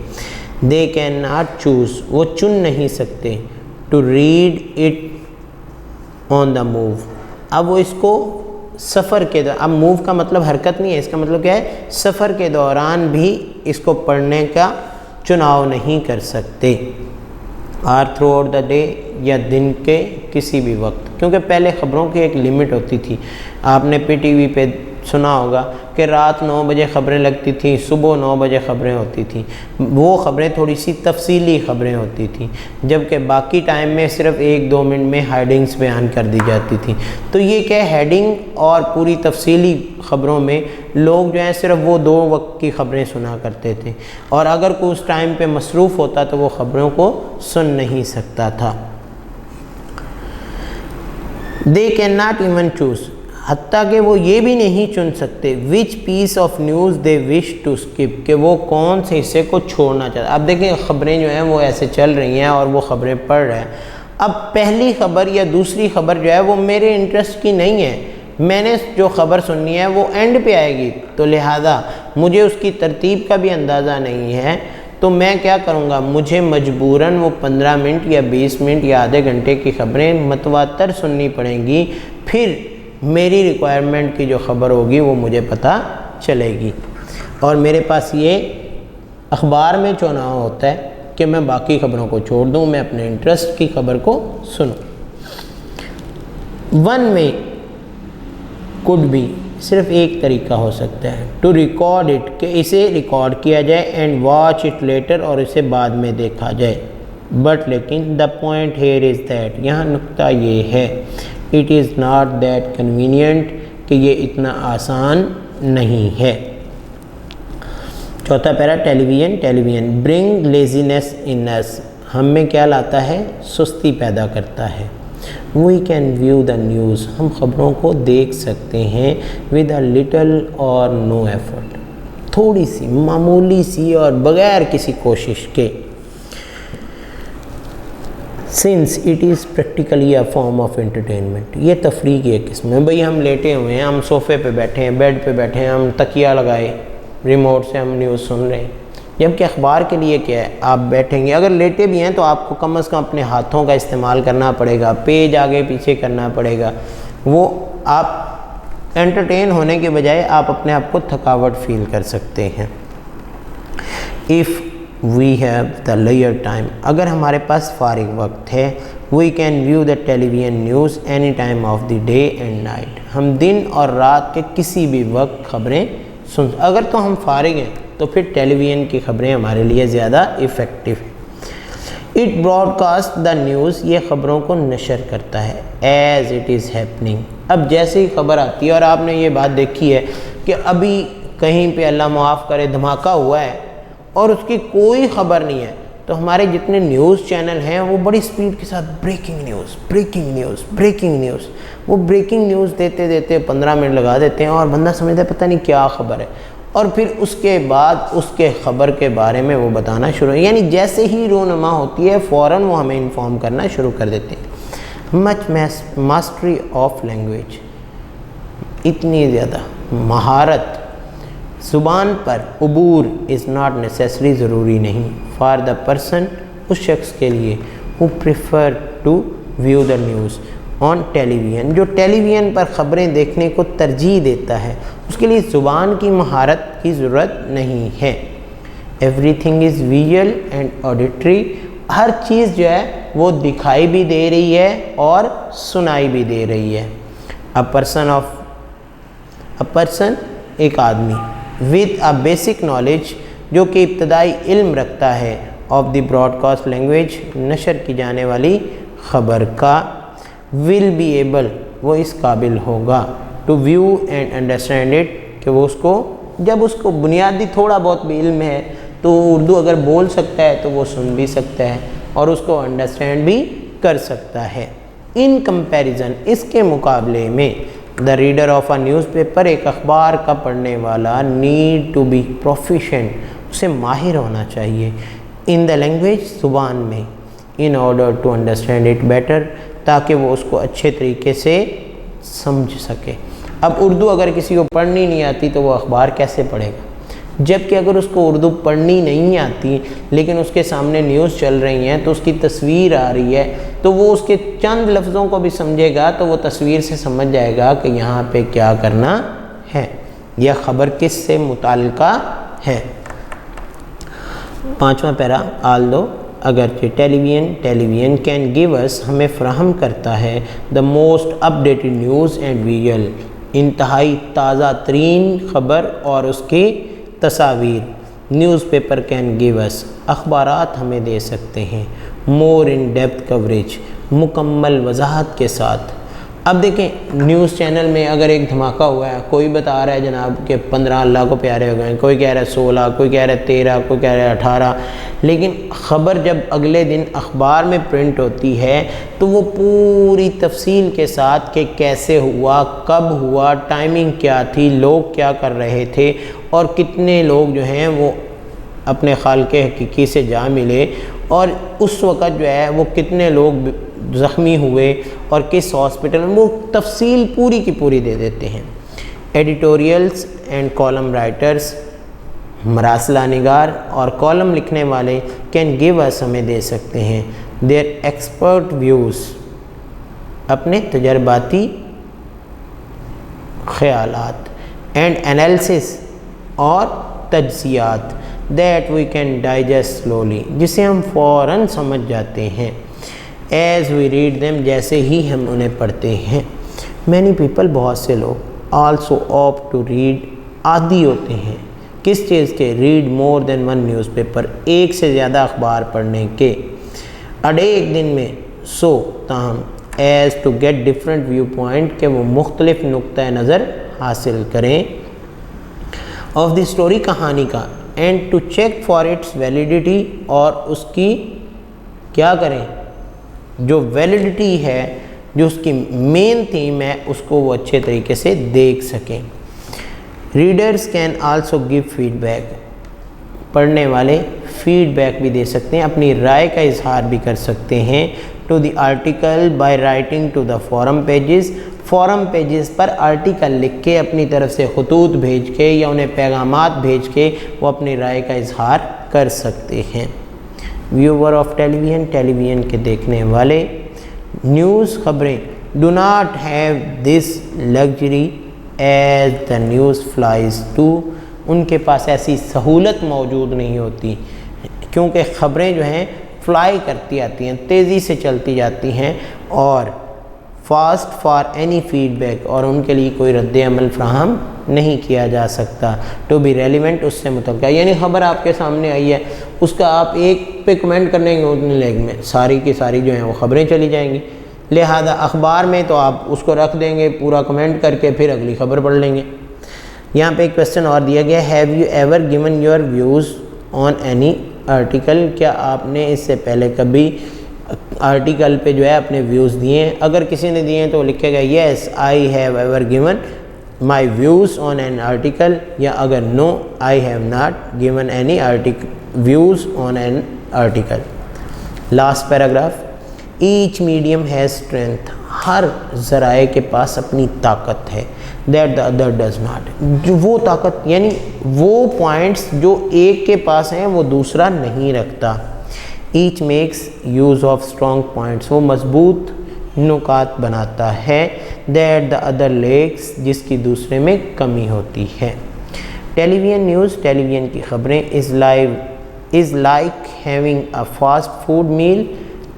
दे कैन नॉट चूज़, वो चुन नहीं सकते, to read it on the move, अब वो इसको सफ़र के दौरान, अब मूव का मतलब हरकत नहीं है, इसका मतलब क्या है, सफ़र के दौरान भी इसको पढ़ने का चुनाव नहीं कर सकते। Or throughout the day, या दिन के किसी भी वक्त, क्योंकि पहले ख़बरों की एक लिमिट होती थी। आपने PTV पे सुना होगा कि रात 9 बजे ख़बरें लगती थी, सुबह 9 बजे ख़बरें होती थी। वो ख़बरें थोड़ी सी तफसीली ख़बरें होती थी, जबकि बाकी टाइम में सिर्फ 1-2 मिनट में हेडिंग्स बयान कर दी जाती थी। तो ये क्या, हेडिंग और पूरी तफसीली ख़बरों में लोग जो हैं सिर्फ वो 2 वक्त की ख़बरें सुना करते थे, और अगर कोई उस टाइम पे मसरूफ़ होता तो वो ख़बरों को सुन नहीं सकता था। They can not even choose, हत्ता कि वो ये भी नहीं चुन सकते, which piece of news they wish to skip, कि वो कौन से हिस्से को छोड़ना चाहते। अब देखिए ख़बरें जो हैं वो ऐसे चल रही हैं और वो ख़बरें पढ़ रहे हैं। अब पहली ख़बर या दूसरी ख़बर जो है वो मेरे इंटरेस्ट की नहीं है, मैंने जो ख़बर सुननी है वो एंड पे आएगी, तो लिहाजा मुझे उसकी तरतीब का भी अंदाज़ा नहीं है, तो मैं क्या करूँगा, मुझे मजबूरन वो 15 मिनट या 20 मिनट या आधे घंटे की ख़बरें मतवातर सुननी पड़ेंगी, फिर मेरी रिक्वायरमेंट की जो ख़बर होगी वो मुझे पता चलेगी। और मेरे पास ये अखबार में चुनाव होता है कि मैं बाकी ख़बरों को छोड़ दूँ, मैं अपने इंटरेस्ट की ख़बर को सुनूँ। वन में कुड बी, सिर्फ एक तरीका हो सकता है, टू रिकॉर्ड इट, कि इसे रिकॉर्ड किया जाए, एंड वॉच इट लेटर, और इसे बाद में देखा जाए। बट लेकिन the point here is that, यहाँ नुक्ता ये है, it is not that convenient, कि ये इतना आसान नहीं है। चौथा para, television bring laziness in us, हम में क्या लाता है, सुस्ती पैदा करता है। We can view the news, हम ख़बरों को देख सकते हैं, विद अ लिटल और नो एफर्ट, थोड़ी सी, मामूली सी और बग़ैर किसी कोशिश के। Since it is practically a form of entertainment, ये तफरीह की एक किस्म है। भाई हम लेटे हुए हैं, हम सोफ़े पे बैठे हैं, बेड पे बैठे हैं, हम तकिया लगाए, रिमोट से हम न्यूज़ सुन रहे हैं। जबकि अखबार के लिए क्या है, आप बैठेंगे, अगर लेटे भी हैं तो आपको कम से कम अपने हाथों का इस्तेमाल करना पड़ेगा, पेज आगे पीछे करना पड़ेगा, वो आप एंटरटेन होने के बजाय आप अपने आप को थकावट फील कर सकते हैं। इफ़ वी हैव द लेयर टाइम, अगर हमारे पास फारिग वक्त है, we can view the television news any time of the day and night, हम दिन और रात के किसी भी वक्त ख़बरें सुन, अगर तो हम फारिग हैं तो फिर टेलीविज़न की ख़बरें हमारे लिए ज़्यादा इफ़ेक्टिव है। इट ब्रॉडकास्ट द न्यूज़, ये ख़बरों को नशर करता है, एज़ इट इज़ हैपनिंग। अब जैसे ही ख़बर आती है, और आपने ये बात देखी है कि अभी कहीं पे अल्लाह माफ़ करे धमाका हुआ है और उसकी कोई ख़बर नहीं है, तो हमारे जितने न्यूज़ चैनल हैं वो बड़ी स्पीड के साथ breaking news, breaking news, breaking news, वो ब्रेकिंग न्यूज़ देते देते 15 मिनट लगा देते हैं और बंदा समझता है पता नहीं क्या ख़बर है, और फिर उसके बाद उसके ख़बर के बारे में वो बताना शुरू, यानी जैसे ही रोनमा होती है फ़ौरन वो हमें इन्फॉर्म करना शुरू कर देते हैं। मच मास्टरी ऑफ लैंग्वेज, इतनी ज़्यादा महारत, ज़ुबान पर उबूर इज़ नॉट नेसेसरी, ज़रूरी नहीं, फॉर द पर्सन, उस शख्स के लिए, who prefer to view the news on television, जो टेलीविज़न पर ख़बरें देखने को तरजीह देता है, उसके लिए ज़ुबान की महारत की ज़रूरत नहीं है। Everything is visual and auditory, हर चीज़ जो है वो दिखाई भी दे रही है और सुनाई भी दे रही है। अ पर्सन एक आदमी, विद अ बेसिक नॉलेज, जो कि इब्तदाई इल्म रखता है, ऑफ द ब्रॉडकास्ट लैंग्वेज, नशर की जाने वाली ख़बर का, विल बी एबल, वो इस काबिल होगा, to view and understand it, कि वो उसको, जब उसको बुनियादी थोड़ा बहुत भी इल्म है तो उर्दू अगर बोल सकता है तो वो सुन भी सकता है और उसको अंडरस्टैंड भी कर सकता है। इन कंपैरिजन, इसके मुकाबले में, the reader of a newspaper, एक अखबार का पढ़ने वाला, नीड टू बी प्रोफिशेंट, उसे माहिर होना चाहिए, इन द लैंग्वेज, ज़ुबान में, in order to understand it better, ताकि वो उसको अच्छे तरीके से समझ सके। अब उर्दू अगर किसी को पढ़नी नहीं आती तो वो अखबार कैसे पढ़ेगा, जबकि अगर उसको उर्दू पढ़नी नहीं आती लेकिन उसके सामने न्यूज़ चल रही हैं तो उसकी तस्वीर आ रही है तो वो उसके चंद लफ्ज़ों को भी समझेगा तो वो तस्वीर से समझ जाएगा कि यहाँ पे क्या करना है, यह ख़बर किस से मुताल्लिका है। 5वां पैरा, आल दो अगरचे टेलीविज़न कैन गिव अस, हमें फ़राहम करता है, the most updated news and visual, इंतहाई ताज़ा तरीन ख़बर और उसकी तस्वीर। न्यूज़पेपर कैन गिव अस, अखबारात हमें दे सकते हैं, मोर इन डेप्थ कवरेज, मुकम्मल वजाहत के साथ। अब देखें न्यूज़ चैनल में अगर एक धमाका हुआ है, कोई बता रहा है जनाब के 15 अल्लाह को प्यारे हो गए, कोई कह रहा है 16, कोई कह रहा है 13, कोई कह रहा है 18, लेकिन ख़बर जब अगले दिन अखबार में प्रिंट होती है तो वो पूरी तफसील के साथ कि कैसे हुआ, कब हुआ, टाइमिंग क्या थी, लोग क्या कर रहे थे और कितने लोग जो हैं वो अपने खालिक़े हकीकी से जा मिले और उस वक़्त जो है वो कितने लोग ज़ख्मी हुए और किस हॉस्पिटल में, वो तफसील पूरी की पूरी दे देते हैं। एडिटोरियल्स एंड कॉलम राइटर्स, मरासला निगार और कॉलम लिखने वाले, कैन गिव अस, हमें दे सकते हैं, देयर एक्सपर्ट व्यूज़, अपने तजर्बाती ख़यालात, एंड एनालिसिस और तज्ज़ियात, that we can digest slowly, जिसे हम फ़ौरन समझ जाते हैं, एज़ वी रीड देम, जैसे ही हम उन्हें पढ़ते हैं। मैनी पीपल, बहुत से लोग, आल्सो ऑप्ट टू रीड, आदी होते हैं किस चीज़ के, read more than one newspaper, एक से ज़्यादा अखबार पढ़ने के, अडे एक दिन में, सो ताहम, as to get different viewpoint, के वो मुख्तलिफ नुक्ता नज़र हासिल करें, ऑफ द स्टोरी, कहानी का, and to check for its validity, और उसकी क्या करें, जो वैलिडिटी है, जो उसकी मेन थीम है, उसको वो अच्छे तरीके से देख सकें। Readers can also give feedback, पढ़ने वाले फीडबैक भी दे सकते हैं, अपनी राय का इजहार भी कर सकते हैं, to the article by writing to the forum pages, forum pages पर आर्टिकल लिख के अपनी तरफ से खतूत भेज के या उन्हें पैगामात भेज के वो अपनी राय का इजहार कर सकते हैं। व्यूवर ऑफ टेलीविज़न के देखने वाले, न्यूज़ खबरें, do not have this luxury as the news flies to, उनके पास ऐसी सहूलत मौजूद नहीं होती क्योंकि ख़बरें जो हैं फ्लाई करती आती हैं, तेज़ी से चलती जाती हैं, और फास्ट फॉर एनी फीडबैक, और उनके लिए कोई रद्द अमल फ्राहम नहीं किया जा सकता, टू बी रेलिवेंट, उससे मुतल्लिक़, यानी ख़बर आपके सामने आई है उसका आप एक पे कमेंट करने के उतने लेग में सारी की सारी जो हैं वो ख़बरें चली जाएंगी, लिहाजा अखबार में तो आप उसको रख देंगे पूरा कमेंट करके, फिर अगली ख़बर पढ़ लेंगे। यहाँ पे एक क्वेश्चन और दिया गया, have you ever given your views on any article, क्या आपने इससे पहले कभी आर्टिकल पे जो है अपने व्यूज़ दिए हैं, अगर किसी ने दिए हैं तो लिखेगा yes I have ever given my views on an article, या अगर no I have not given any views on an article. Last paragraph, each medium has strength, हर ज़राए के पास अपनी ताकत है, that the other does not, जो वो ताकत यानी वो पॉइंट्स जो एक के पास हैं वो दूसरा नहीं रखता। Each makes use of strong points, वो मजबूत नुकात बनाता है, दैट द अदर लेक्स, जिसकी दूसरे में कमी होती है। टेलीविज़न न्यूज़, टेलीविज़न की ख़बरें, is like having a fast food meal,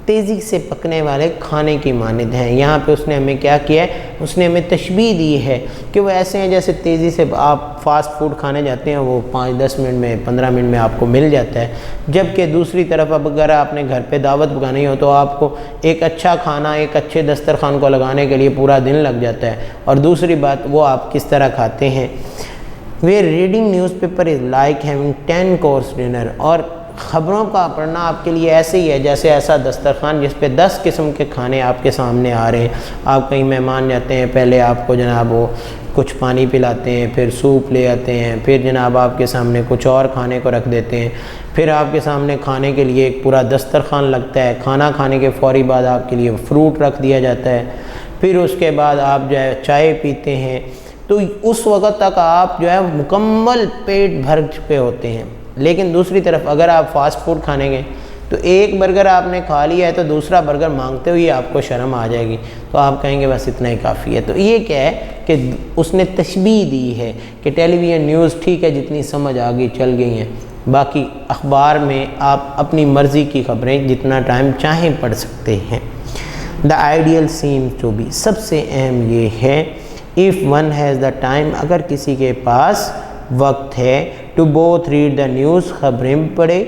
तेज़ी से पकने वाले खाने की मानिंद हैं। यहाँ पे उसने हमें क्या किया है, उसने हमें तशबीह दी है कि वो ऐसे हैं जैसे तेज़ी से आप फास्ट फूड खाने जाते हैं, वो 5-10 मिनट में 15 मिनट में आपको मिल जाता है। जबकि दूसरी तरफ अब अगर आपने घर पे दावत पकानी हो तो आपको एक अच्छा खाना एक अच्छे दस्तरखान को लगाने के लिए पूरा दिन लग जाता है। और दूसरी बात, वो आप किस तरह खाते हैं। वे reading newspaper is like having 10 course dinner, और ख़बरों का पढ़ना आपके लिए ऐसे ही है जैसे ऐसा दस्तरखान जिस पे 10 किस्म के खाने आपके सामने आ रहे हैं। आप कहीं मेहमान जाते हैं, पहले आपको जनाब वो कुछ पानी पिलाते हैं, फिर सूप ले आते हैं, फिर जनाब आपके सामने कुछ और खाने को रख देते हैं, फिर आपके सामने खाने के लिए एक पूरा दस्तरखान लगता है। खाना खाने के फ़ौरी बाद आपके लिए फ्रूट रख दिया जाता है, फिर उसके बाद आप जो है चाय पीते हैं। तो उस वक़्त तक आप जो है मुकम्मल पेट भर चुके होते हैं। लेकिन दूसरी तरफ अगर आप फास्ट फूड खाने गए तो एक बर्गर आपने खा लिया है तो दूसरा बर्गर मांगते हुए आपको शर्म आ जाएगी, तो आप कहेंगे बस इतना ही काफ़ी है। तो ये क्या है कि उसने तशबीह दी है कि टेलीविज़न न्यूज़ ठीक है जितनी समझ आ गई चल गई हैं, बाकी अखबार में आप अपनी मर्ज़ी की ख़बरें जितना टाइम चाहें पढ़ सकते हैं। The ideal seems to be, सबसे अहम ये है, if one has the time, अगर किसी के पास वक्त है, to both read the news, खबरें भी पढ़े,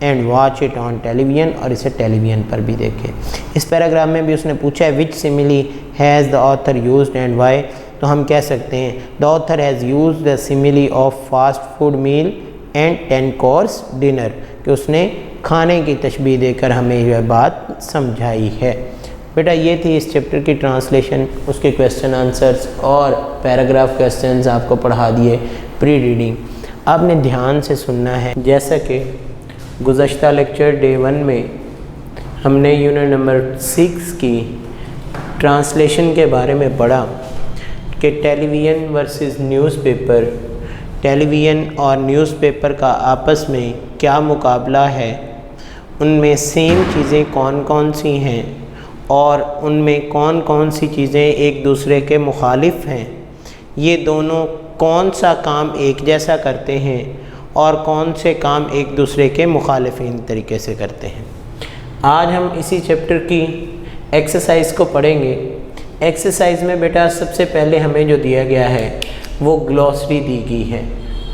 and watch it on television, और इसे टेलीविज़न पर भी देखें। इस पैराग्राफ में भी उसने पूछा है which simile has the author used and why, तो हम कह सकते हैं the author has used the simile of fast food meal and 10 course dinner, कि उसने खाने की तशबीह देकर हमें यह बात समझाई है। बेटा ये थी इस चैप्टर की ट्रांसलेशन, उसके क्वेश्चन आंसर्स और पैराग्राफ क्वेश्चंस आपको पढ़ा दिए प्री रीडिंग। आपने ध्यान से सुनना है। जैसा कि गुज़श्ता लेक्चर डे 1 में हमने यूनिट नंबर 6 की ट्रांसलेशन के बारे में पढ़ा कि टेलीविज़न वर्सेस न्यूज़पेपर, टेलीविज़न और न्यूज़पेपर का आपस में क्या मुकाबला है, उनमें सेम चीज़ें कौन कौन सी हैं और उनमें कौन कौन सी चीज़ें एक दूसरे के मुखालिफ हैं, ये दोनों कौन सा काम एक जैसा करते हैं और कौन से काम एक दूसरे के मुखालिफिन तरीके से करते हैं। आज हम इसी चैप्टर की एक्सरसाइज को पढ़ेंगे। एक्सरसाइज में बेटा सबसे पहले हमें जो दिया गया है वो ग्लॉसरी दी गई है।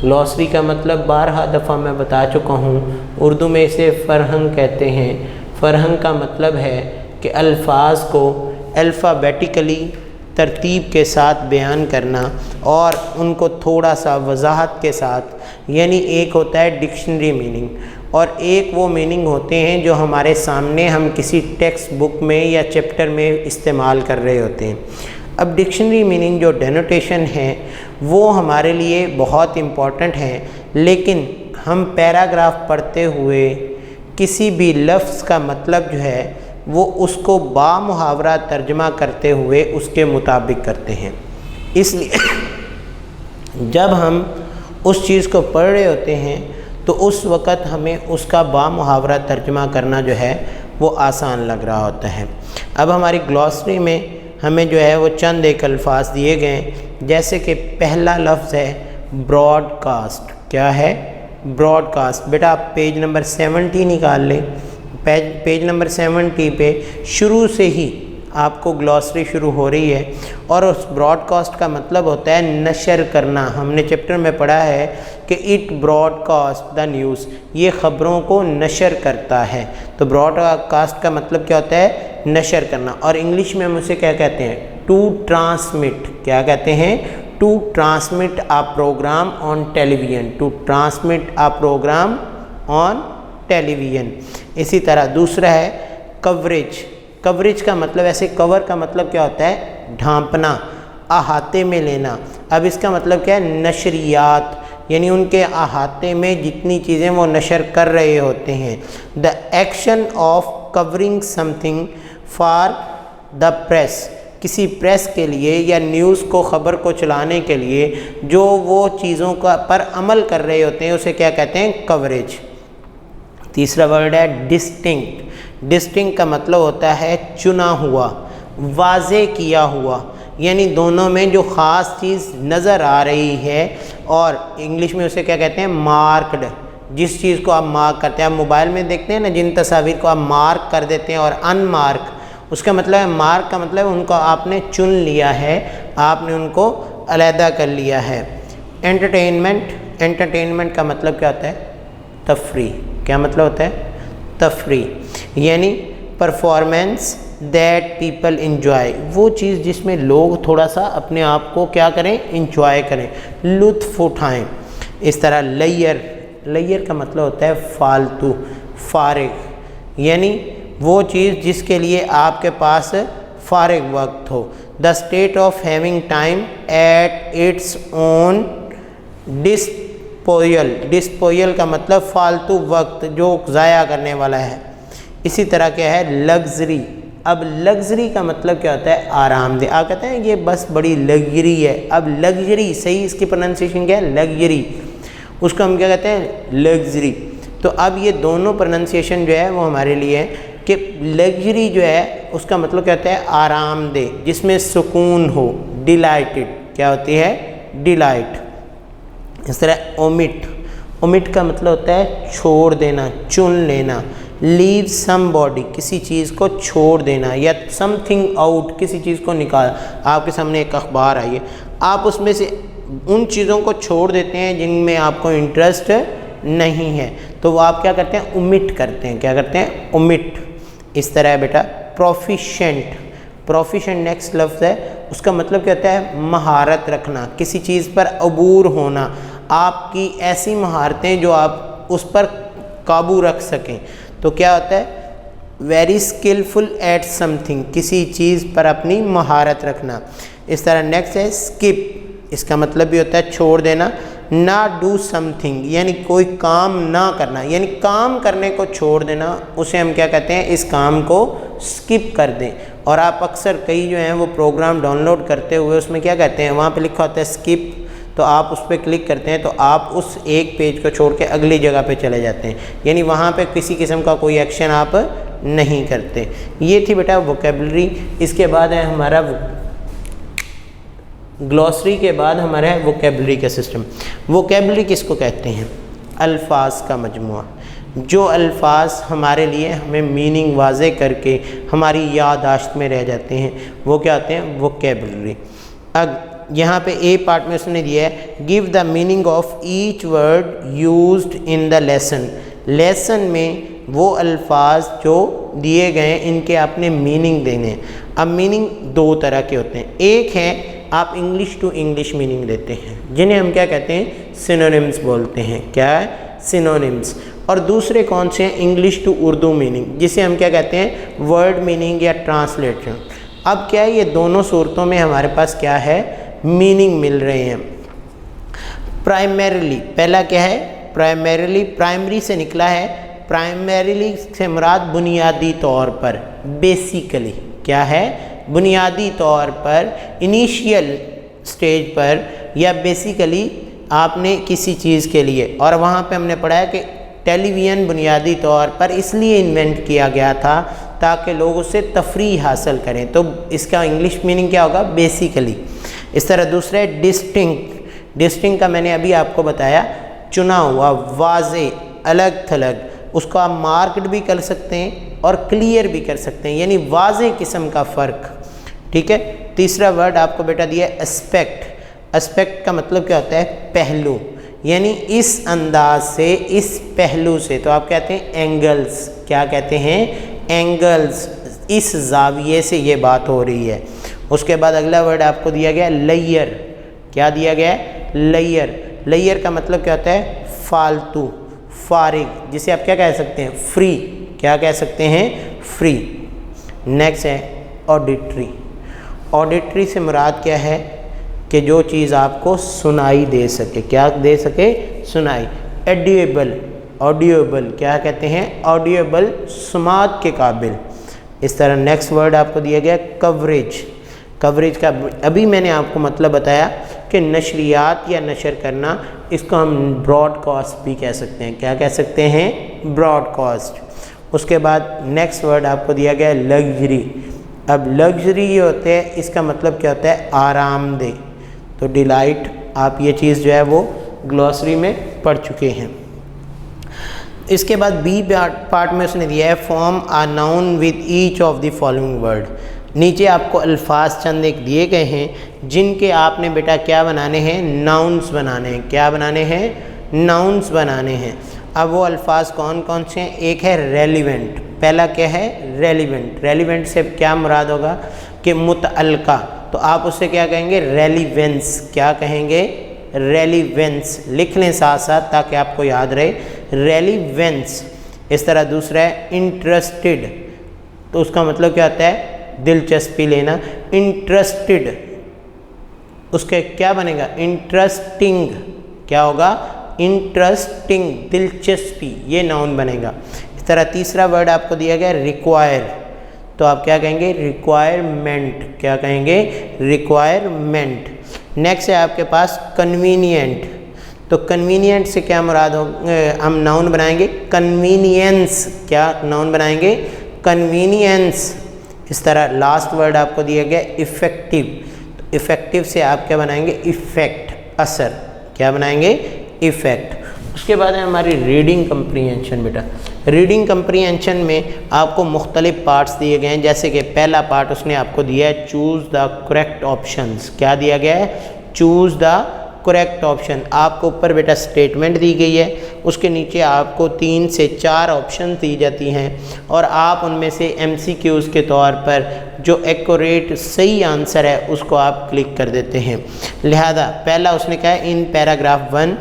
ग्लॉसरी का मतलब 12 दफ़ा मैं बता चुका हूँ, उर्दू में इसे फ़रहंग कहते हैं। फ़रहंग का मतलब है कि अल्फाज को अल्फ़ाबेटिकली तरतीब के साथ बयान करना और उनको थोड़ा सा वजाहत के साथ, यानी एक होता है डिक्शनरी मीनिंग और एक वो मीनिंग होते हैं जो हमारे सामने हम किसी टेक्स्ट बुक में या चैप्टर में इस्तेमाल कर रहे होते हैं। अब डिक्शनरी मीनिंग जो डेनोटेशन है वो हमारे लिए बहुत इम्पॉर्टेंट है, लेकिन हम पैराग्राफ पढ़ते हुए किसी भी लफ्ज़ का मतलब जो है वो उसको बामुहावरा तर्जमा करते हुए उसके मुताबिक करते हैं। इसलिए जब हम उस चीज़ को पढ़ रहे होते हैं तो उस वक़्त हमें उसका बामुहावरा तर्जमा करना जो है वो आसान लग रहा होता है। अब हमारी ग्लॉसरी में हमें जो है वो चंद एक अल्फाज दिए गए, जैसे कि पहला लफ्ज़ है ब्रॉडकास्ट। क्या है? ब्रॉडकास्ट। बेटा आप पेज नंबर 70 निकाल लें। पेज नंबर 70 पे शुरू से ही आपको ग्लॉसरी शुरू हो रही है और उस ब्रॉडकास्ट का मतलब होता है नशर करना। हमने चैप्टर में पढ़ा है कि इट ब्रॉडकास्ट द न्यूज़, ये ख़बरों को नशर करता है। तो ब्रॉडकास्ट का मतलब क्या होता है? नशर करना। और इंग्लिश में हम उसे क्या कहते हैं? To transmit. क्या कहते हैं? To transmit a programme on television. To transmit a programme on television. इसी तरह दूसरा है कवरेज। कवरेज का मतलब, ऐसे कवर का मतलब क्या होता है? ढांपना, अहाते में लेना। अब इसका मतलब क्या है? नशरियात, यानी उनके अहाते में जितनी चीज़ें वो नशर कर रहे होते हैं। The action of covering something for the press, किसी प्रेस के लिए या न्यूज़ को, ख़बर को चलाने के लिए जो वो चीज़ों का पर अमल कर रहे होते हैं उसे क्या कहते हैं? कवरेज। तीसरा वर्ड है डिस्टिंक्ट। डिस्टिंक्ट का मतलब होता है चुना हुआ, वाज़े किया हुआ, यानी दोनों में जो ख़ास चीज़ नज़र आ रही है, और इंग्लिश में उसे क्या कहते हैं? मार्क्ड। जिस चीज़ को आप मार्क करते हैं, आप मोबाइल में देखते हैं ना जिन तस्वीर को आप मार्क कर देते हैं और अनमार्क, उसका मतलब है मार्क का मतलब उनको आपने चुन लिया है, आपने उनको अलहदा कर लिया है। एंटरटेनमेंट, एंटरटेनमेंट का मतलब क्या होता है? तफरी। क्या मतलब होता है? तफरी, यानी परफॉर्मेंस दैट पीपल इंजॉय, वो चीज़ जिसमें लोग थोड़ा सा अपने आप को क्या करें? इंजॉय करें, लुत्फ़ उठाएं। इस तरह लेयर, लेयर का मतलब होता है फालतू, फारिग, यानी वो चीज़ जिसके लिए आपके पास फारिग वक्त हो। The state of having time at its own disposal, disposal का मतलब फालतू वक्त जो ज़ाया करने वाला है। इसी तरह क्या है? लग्जरी। अब लग्जरी का मतलब क्या होता है? आरामदेह। आप कहते हैं ये बस बड़ी लग्जरी है, अब लग्जरी सही इसकी प्रोनाउंसिएशन क्या है? लग्जरी, उसको हम क्या कहते हैं? लग्जरी। तो अब ये दोनों प्रोनाउंसिएशन जो है वो हमारे लिए है कि लग्जरी जो है उसका मतलब क्या होता है? आरामदेह, जिसमें सुकून हो, डिलाइटेड। क्या होती है? डिलाइट। इस तरह ओमिट, ओमिट का मतलब होता है छोड़ देना, चुन लेना। लीव समबॉडी, किसी चीज़ को छोड़ देना, या समथिंग आउट, किसी चीज़ को निकाल। आपके सामने एक अखबार आई है, आप उसमें से उन चीज़ों को छोड़ देते हैं जिनमें आपको इंटरेस्ट नहीं है, तो वो आप क्या करते हैं? ओमिट करते हैं। क्या करते हैं? ओमिट। इस तरह है बेटा प्रोफिशेंट, प्रोफिशेंट नेक्स्ट लफ्ज़ है, उसका मतलब क्या होता है? महारत रखना, किसी चीज़ पर अबूर होना, आपकी ऐसी महारतें जो आप उस पर काबू रख सकें। तो क्या होता है? वेरी स्किलफुल एट समथिंग, किसी चीज़ पर अपनी महारत रखना। इस तरह नेक्स्ट है स्किप, इसका मतलब भी होता है छोड़ देना। ना डू समथिंग, यानी कोई काम ना करना, यानी काम करने को छोड़ देना, उसे हम क्या कहते हैं? इस काम को स्किप कर दें। और आप अक्सर कई जो हैं वो प्रोग्राम डाउनलोड करते हुए उसमें क्या कहते हैं? वहाँ पे लिखा होता है स्किप, तो आप उस पर क्लिक करते हैं तो आप उस एक पेज को छोड़ के अगली जगह पे चले जाते हैं, यानी वहाँ पे किसी किस्म का कोई एक्शन आप नहीं करते। ये थी बेटा वोकेबलरी। इसके बाद है हमारा ग्लॉसरी, के बाद हमारा है वोकेबलरी का सिस्टम। वोकेबलरी किसको कहते हैं? अल्फाज का मजमुआ, जो अल्फाज हमारे लिए हमें मीनिंग वाज़े करके हमारी याददाश्त में रह जाते हैं, वो क्या होते हैं? वोकेबलरी। अब यहाँ पे ए पार्ट में उसने दिया है give the meaning of each word used in the lesson. Lesson में वो अल्फाज जो दिए गए इनके आपने मीनिंग देने हैं। अब मीनिंग दो तरह के होते हैं, एक है आप इंग्लिश टू इंग्लिश मीनिंग देते हैं जिन्हें हम क्या कहते हैं? सिनोनिम्स बोलते हैं। क्या है? सिनोनिम्स। और दूसरे कौन से हैं? इंग्लिश टू उर्दू मीनिंग, जिसे हम क्या कहते हैं? वर्ड मीनिंग या ट्रांसलेशन। अब क्या है? ये दोनों सूरतों में हमारे पास क्या है? मीनिंग मिल रहे हैं। प्राइमरीली, पहला क्या है? प्राइमरीली, प्राइमरी से निकला है, प्राइमरीली से मुराद बुनियादी तौर पर, बेसिकली। क्या है? बुनियादी तौर पर, इनिशियल स्टेज पर, या बेसिकली आपने किसी चीज़ के लिए। और वहाँ पे हमने पढ़ा है कि टेलीविज़न बुनियादी तौर पर इसलिए इन्वेंट किया गया था ताकि लोग उससे तफरीह हासिल करें, तो इसका इंग्लिश मीनिंग क्या होगा? बेसिकली। इस तरह दूसरा है डिस्टिंक्ट। डिस्टिंक्ट का मैंने अभी आपको बताया, चुना हुआ, वाज़े, अलग थलग, उसको आप मार्क्ड भी कर सकते हैं और क्लियर भी कर सकते हैं, यानी वाज़े किस्म का फ़र्क। ठीक है। तीसरा वर्ड आपको बेटा दिया है एस्पेक्ट। एस्पेक्ट का मतलब क्या होता है? पहलू, यानी इस अंदाज से, इस पहलू से, तो आप कहते हैं एंगल्स। क्या कहते हैं? एंगल्स, इस जाविये से ये बात हो रही है। उसके बाद अगला वर्ड आपको दिया गया लेयर। क्या दिया गया है? लेयर। लेयर का मतलब क्या होता है? फालतू, फारिग, जिसे आप क्या कह सकते हैं? फ्री। क्या कह सकते हैं? फ्री। नेक्स्ट है ऑडिटरी। ऑडिटरी से मुराद क्या है? कि जो चीज़ आपको सुनाई दे सके। क्या दे सके? सुनाई। एडिएबल, ऑडिएबल, क्या कहते हैं? ऑडिएबल, सुमात के काबिल। इस तरह नेक्स्ट वर्ड आपको दिया गया कवरेज। कवरेज का अभी मैंने आपको मतलब बताया कि नशरियात या नशर करना, इसको हम ब्रॉडकास्ट भी कह सकते हैं। क्या कह सकते हैं? ब्रॉडकास्ट। उसके बाद नेक्स्ट वर्ड आपको दिया गया है लग्जरी। अब लग्जरी ये होते हैं, इसका मतलब क्या होता है? आरामदेह। तो डिलाइट, आप ये चीज़ जो है वो ग्लॉसरी में पढ़ चुके हैं। इसके बाद बी पार्ट में उसने दिया है form a noun with each of the following word. नीचे आपको अल्फाज चंद एक दिए गए हैं जिनके आपने बेटा क्या बनाने हैं, नाउन्स बनाने हैं। क्या बनाने हैं, नाउन्स बनाने हैं। अब वो अल्फाज कौन कौन से हैं, एक है रेलिवेंट। पहला क्या है, रेलिवेंट। रेलिवेंट से क्या मुराद होगा कि मुतअल्लिका, तो आप उससे क्या कहेंगे, रेलिवेंस। क्या कहेंगे, रेलिवेंस। लिख लें साथ साथ ताकि आपको याद रहे, रेलिवेंस। इस तरह दूसरा है इंटरेस्टेड, तो उसका मतलब क्या होता है, दिलचस्पी लेना। इंटरेस्टेड उसके क्या बनेगा, इंटरेस्टिंग। क्या होगा, इंटरेस्टिंग, दिलचस्पी, ये नाउन बनेगा। इस तरह तीसरा वर्ड आपको दिया गया रिक्वायर, तो आप क्या कहेंगे, रिक्वायरमेंट। क्या कहेंगे, रिक्वायरमेंट। नेक्स्ट है आपके पास कन्वीनियंट, तो कन्वीनियंट से क्या मुराद हो, हम नाउन बनाएंगे कन्वीनियंस। क्या नाउन बनाएंगे, कन्वीनियंस। इस तरह लास्ट वर्ड आपको दिया गया इफ़ेक्टिव, तो इफ़ेक्टिव से आप क्या बनाएंगे, इफ़ेक्ट, असर। क्या बनाएंगे, इफ़ेक्ट। उसके बाद है हमारी रीडिंग कम्प्रीहेंशन। बेटा रीडिंग कम्प्रीहेंशन में आपको मुख्तलिफ पार्ट्स दिए गए हैं, जैसे कि पहला पार्ट उसने आपको दिया है चूज़ द करेक्ट ऑप्शंस। क्या दिया गया है, चूज़ द करेक्ट ऑप्शन। आपको ऊपर बेटा स्टेटमेंट दी गई है, उसके नीचे आपको 3 से 4 ऑप्शन दी जाती हैं और आप उनमें से MCQs के तौर पर जो एक्यूरेट सही आंसर है उसको आप क्लिक कर देते हैं। लिहाजा पहला उसने कहा है in paragraph 1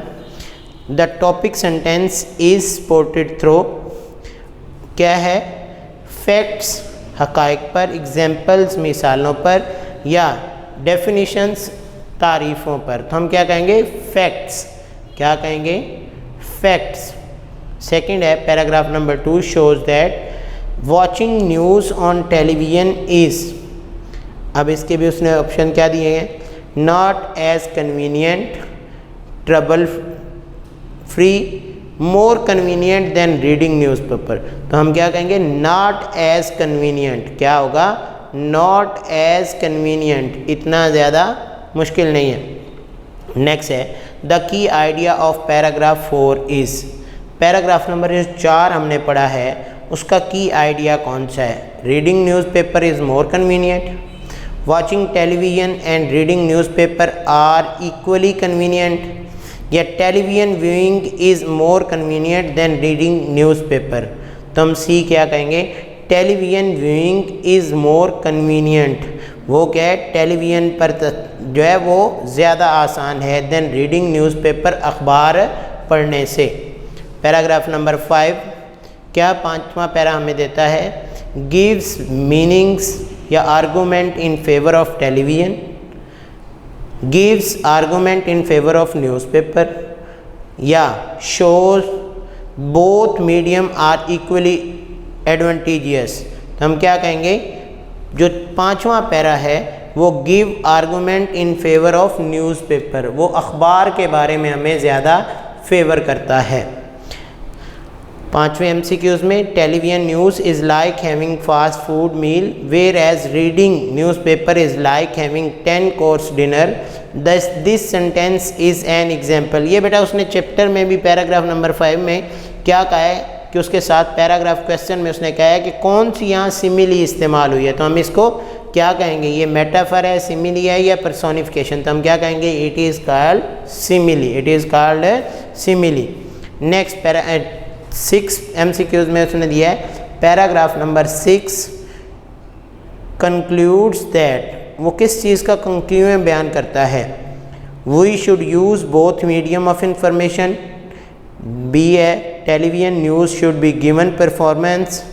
the topic sentence is supported through, क्या है, फैक्ट्स, हक़ाइक़ पर, एग्जाम्पल्स, मिसालों पर, या डेफिनिशंस, तारीफ़ों पर। तो हम क्या कहेंगे, फैक्ट्स। क्या कहेंगे, फैक्ट्स। सेकंड है paragraph number 2 shows that watching news on television is, अब इसके भी उसने ऑप्शन क्या दिए हैं, not as convenient, trouble free, more convenient than reading newspaper. तो हम क्या कहेंगे, नॉट एज कन्वीनियंट। क्या होगा, नॉट एज कन्वीनियंट, इतना ज़्यादा मुश्किल नहीं है। नेक्स्ट है the key idea of paragraph 4 is, paragraph number 4 हमने पढ़ा है, उसका की आइडिया कौन सा है, reading newspaper is more convenient, watching television and reading newspaper are equally convenient, या television viewing is more convenient than reading newspaper. तो हम सी क्या कहेंगे, television viewing is more convenient. वो क्या है, टेलीविज़न पर जो है वो ज़्यादा आसान है देन रीडिंग न्यूज़पेपर, अखबार पढ़ने से। पैराग्राफ नंबर 5 क्या, पांचवा पैरा हमें देता है गिव्स मीनिंग्स या argument in favour of television, gives argument in favour of newspaper, या shows both medium are equally advantageous. तो हम क्या कहेंगे, जो पांचवा पैरा है वो give argument in favour of newspaper, वो अखबार के बारे में हमें ज़्यादा फेवर करता है। पांचवें MCQs में television news is like having fast food meal whereas reading newspaper is like having 10 course dinner, this sentence is an example. ये बेटा उसने चैप्टर में भी पैराग्राफ नंबर 5 में क्या कहा है कि उसके साथ पैराग्राफ क्वेश्चन में उसने कहा है कि कौन सी यहाँ सिमिली इस्तेमाल हुई है। तो हम इसको क्या कहेंगे, ये मेटाफर है, सिमिली है, या पर्सोनिफिकेशन। तो हम क्या कहेंगे, it is called simile, it is called simile. Next 6 MCQs में उसने दिया है पैराग्राफ नंबर 6 कंक्लूड्स दैट, वो किस चीज़ का कंक्लूजन बयान करता है, we should use both medium of information, B है television news should be given performance,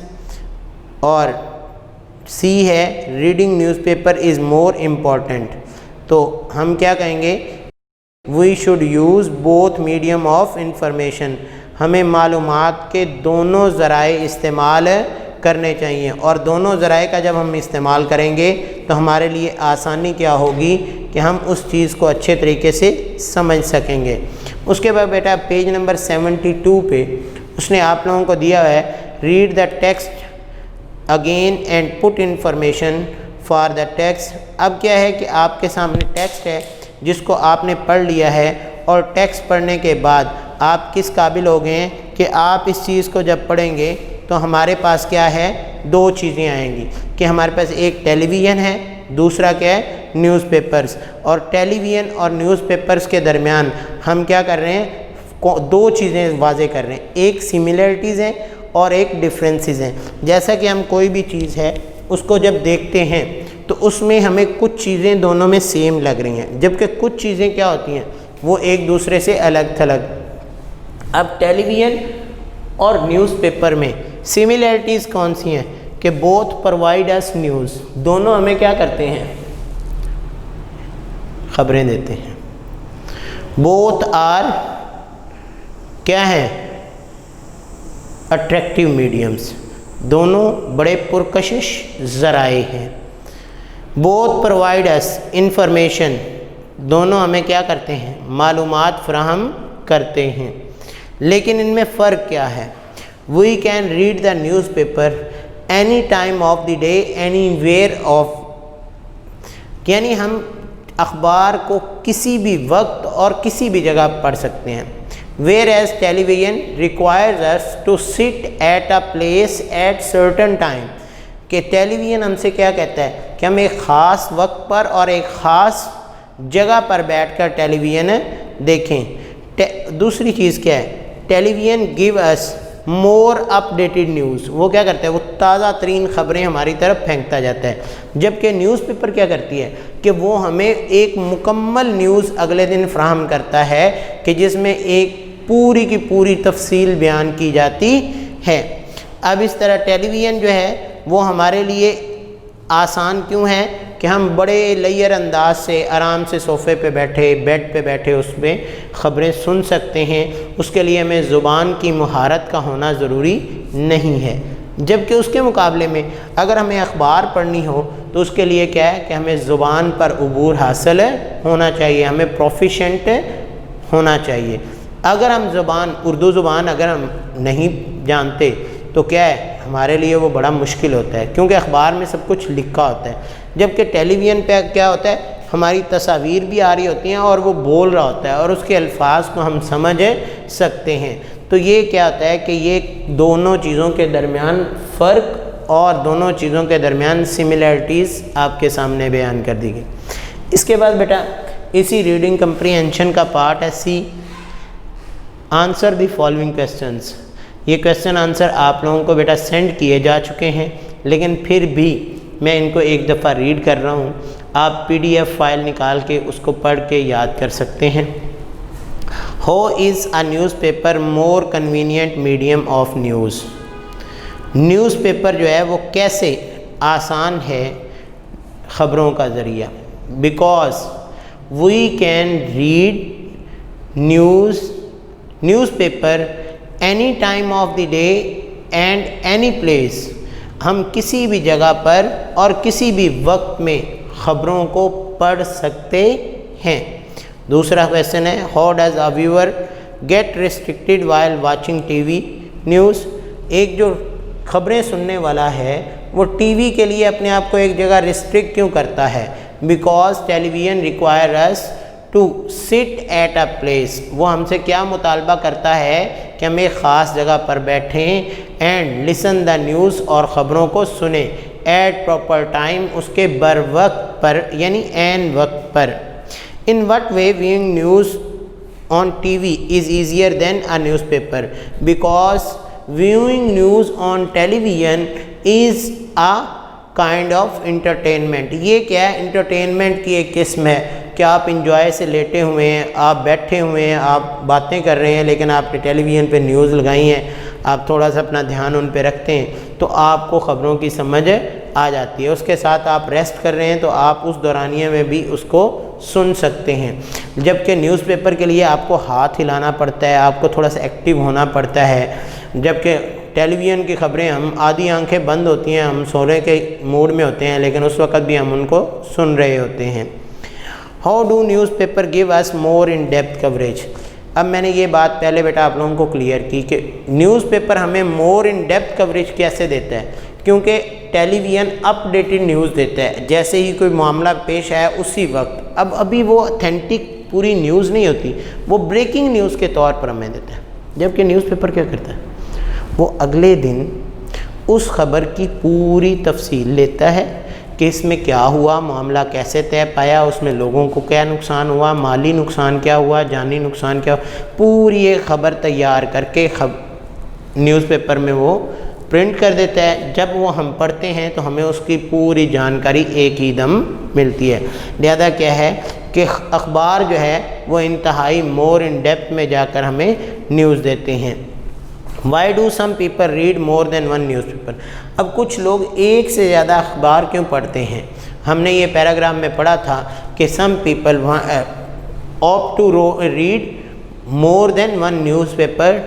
और सी है reading newspaper is more important. तो हम क्या कहेंगे, we should use both medium of information, हमें मालूमात के दोनों ज़राए इस्तेमाल करने चाहिए, और दोनों ज़राए का जब हम इस्तेमाल करेंगे तो हमारे लिए आसानी क्या होगी कि हम उस चीज़ को अच्छे तरीके से समझ सकेंगे। उसके बाद बेटा पेज नंबर 72 पे उसने आप लोगों को दिया है read the text again and put information for the text. अब क्या है कि आपके सामने टेक्स्ट है जिसको आपने पढ़ लिया है, और टेक्स्ट पढ़ने के बाद आप किस काबिल हो गए हैं कि आप इस चीज़ को जब पढ़ेंगे तो हमारे पास क्या है, दो चीज़ें आएंगी कि हमारे पास एक टेलीविज़न है, दूसरा क्या है, न्यूज़पेपर्स। और टेलीविज़न और न्यूज़पेपर्स के दरमियान हम क्या कर रहे हैं, दो चीज़ें वाजे कर रहे हैं, एक सिमिलरिटीज़ हैं और एक डिफरेंसेस हैं। जैसा कि हम कोई भी चीज़ है उसको जब देखते हैं तो उसमें हमें कुछ चीज़ें दोनों में सेम लग रही हैं, जबकि कुछ चीज़ें क्या होती हैं वो एक दूसरे से अलग थलग। अब टेलीविज़न और न्यूज़पेपर में सिमिलरिटीज़ कौन सी हैं कि बोथ प्रोवाइड अस न्यूज़, दोनों हमें क्या करते हैं, खबरें देते हैं। बोथ आर क्या है, अट्रैक्टिव मीडियम्स, दोनों बड़े पुरकशिश ज़राए हैं। बोथ प्रोवाइड अस इंफॉर्मेशन, दोनों हमें क्या करते हैं, मालूमात फराहम करते हैं। लेकिन इनमें फ़र्क क्या है, we can read the newspaper any time of the day anywhere of, यानी हम अखबार को किसी भी वक्त और किसी भी जगह पढ़ सकते हैं। Whereas television requires us to sit at a place at certain time, कि टेलीविज़न हमसे क्या कहता है कि हम एक ख़ास वक्त पर और एक ख़ास जगह पर बैठकर टेलीविज़न देखें। दूसरी चीज़ क्या है, television give us more updated news, वो क्या करता है, वो ताज़ा तरीन ख़बरें हमारी तरफ फेंकता जाता है। जबकि न्यूज़पेपर क्या करती है कि वो हमें एक मुकम्मल न्यूज़ अगले दिन फ्राहम करता है कि जिसमें एक पूरी की पूरी तफसील बयान की जाती है। अब इस तरह टेलीविज़न जो है वो हमारे लिए आसान क्यों है कि हम बड़े लेयर अंदाज से आराम से सोफ़े पे बैठे, बेड पे बैठे उसमें ख़बरें सुन सकते हैं। उसके लिए हमें ज़ुबान की महारत का होना ज़रूरी नहीं है। जबकि उसके मुकाबले में अगर हमें अखबार पढ़नी हो तो उसके लिए क्या है कि हमें ज़ुबान पर उबूर हासिल होना चाहिए, हमें प्रोफिशेंट होना चाहिए। अगर हम ज़ुबान, उर्दू ज़ुबान अगर हम नहीं जानते तो क्या है, हमारे लिए वो बड़ा मुश्किल होता है, क्योंकि अखबार में सब कुछ लिखा होता है। जबकि टेलीविज़न पे क्या होता है, हमारी तस्वीर भी आ रही होती हैं और वो बोल रहा होता है और उसके अल्फाज को हम समझ सकते हैं। तो ये क्या होता है कि ये दोनों चीज़ों के दरमियान फ़र्क और दोनों चीज़ों के दरमियान सिमिलरिटीज़ आपके सामने बयान कर दी गई। इसके बाद बेटा इसी रीडिंग कंप्रीहेंशन का पार्ट है सी, आंसर द फॉलोइंग क्वेश्चंस। ये क्वेश्चन आंसर आप लोगों को बेटा सेंड किए जा चुके हैं, लेकिन फिर भी मैं इनको एक दफ़ा रीड कर रहा हूँ। आप PDF फाइल निकाल के उसको पढ़ के याद कर सकते हैं। How is a newspaper more convenient medium of news, newspaper जो है वो कैसे आसान है ख़बरों का ज़रिया। Because we can read newspaper any time of the day and any place, हम किसी भी जगह पर और किसी भी वक्त में ख़बरों को पढ़ सकते हैं। दूसरा क्वेश्चन है, how does a viewer get restricted while watching TV news, एक जो ख़बरें सुनने वाला है वो TV के लिए अपने आप को एक जगह रिस्ट्रिक्ट क्यों करता है। Because television require us to sit at a place, वो हमसे क्या मुतालबा करता है कि हम एक ख़ास जगह पर बैठें एंड लिसन द न्यूज़, और ख़बरों को सुने एट प्रॉपर टाइम, उसके बर वक्त पर यानी एन वक्त पर। In what way viewing news on TV is easier then a newspaper, because viewing news on television is a kind of entertainment. ये क्या है, इंटरटेनमेंट की एक किस्म है कि आप इंजॉय से लेटे हुए हैं, आप बैठे हुए हैं, आप बातें कर रहे हैं, लेकिन आपने टेलीविज़न पे न्यूज़ लगाई हैं, आप थोड़ा सा अपना ध्यान उन पे रखते हैं तो आपको ख़बरों की समझ आ जाती है। उसके साथ आप रेस्ट कर रहे हैं तो आप उस दौरानिए में भी उसको सुन सकते हैं। जबकि न्यूज़पेपर के लिए आपको हाथ हिलाना पड़ता है, आपको थोड़ा सा एक्टिव होना पड़ता है। जबकि टेलीविज़न की ख़बरें हम आधी आंखें बंद होती हैं, हम सोने के मूड में होते हैं, लेकिन उस वक़्त भी हम उनको सुन रहे होते हैं। How do newspaper give us more in depth coverage, अब मैंने ये बात पहले बेटा आप लोगों को क्लियर की कि न्यूज़पेपर हमें मोर इन डेप्थ कवरेज कैसे देता है, क्योंकि टेलीविज़न अपडेटेड न्यूज़ देता है, जैसे ही कोई मामला पेश आया उसी वक्त। अब अभी वो ऑथेंटिक पूरी न्यूज़ नहीं होती, वो ब्रेकिंग न्यूज़ के तौर पर हमें देता है। जबकि न्यूज़पेपर क्या करता है, वो अगले दिन उस खबर की पूरी तफसील लेता है कि इसमें क्या हुआ, मामला कैसे तय पाया, उसमें लोगों को क्या नुकसान हुआ, माली नुकसान क्या हुआ, जानी नुकसान क्या हुआ, पूरी एक ख़बर तैयार करके न्यूज़पेपर में वो प्रिंट कर देता है। जब वो हम पढ़ते हैं तो हमें उसकी पूरी जानकारी एक ही दम मिलती है। लिहाजा क्या है कि अखबार जो है वो इंतहाई मोर इन डेप्थ में जाकर हमें न्यूज़ देते हैं। Why do some people read more than one newspaper. अब कुछ लोग एक से ज़्यादा अखबार क्यों पढ़ते हैं? हमने ये पैराग्राफ में पढ़ा था कि some people opt to read more than one newspaper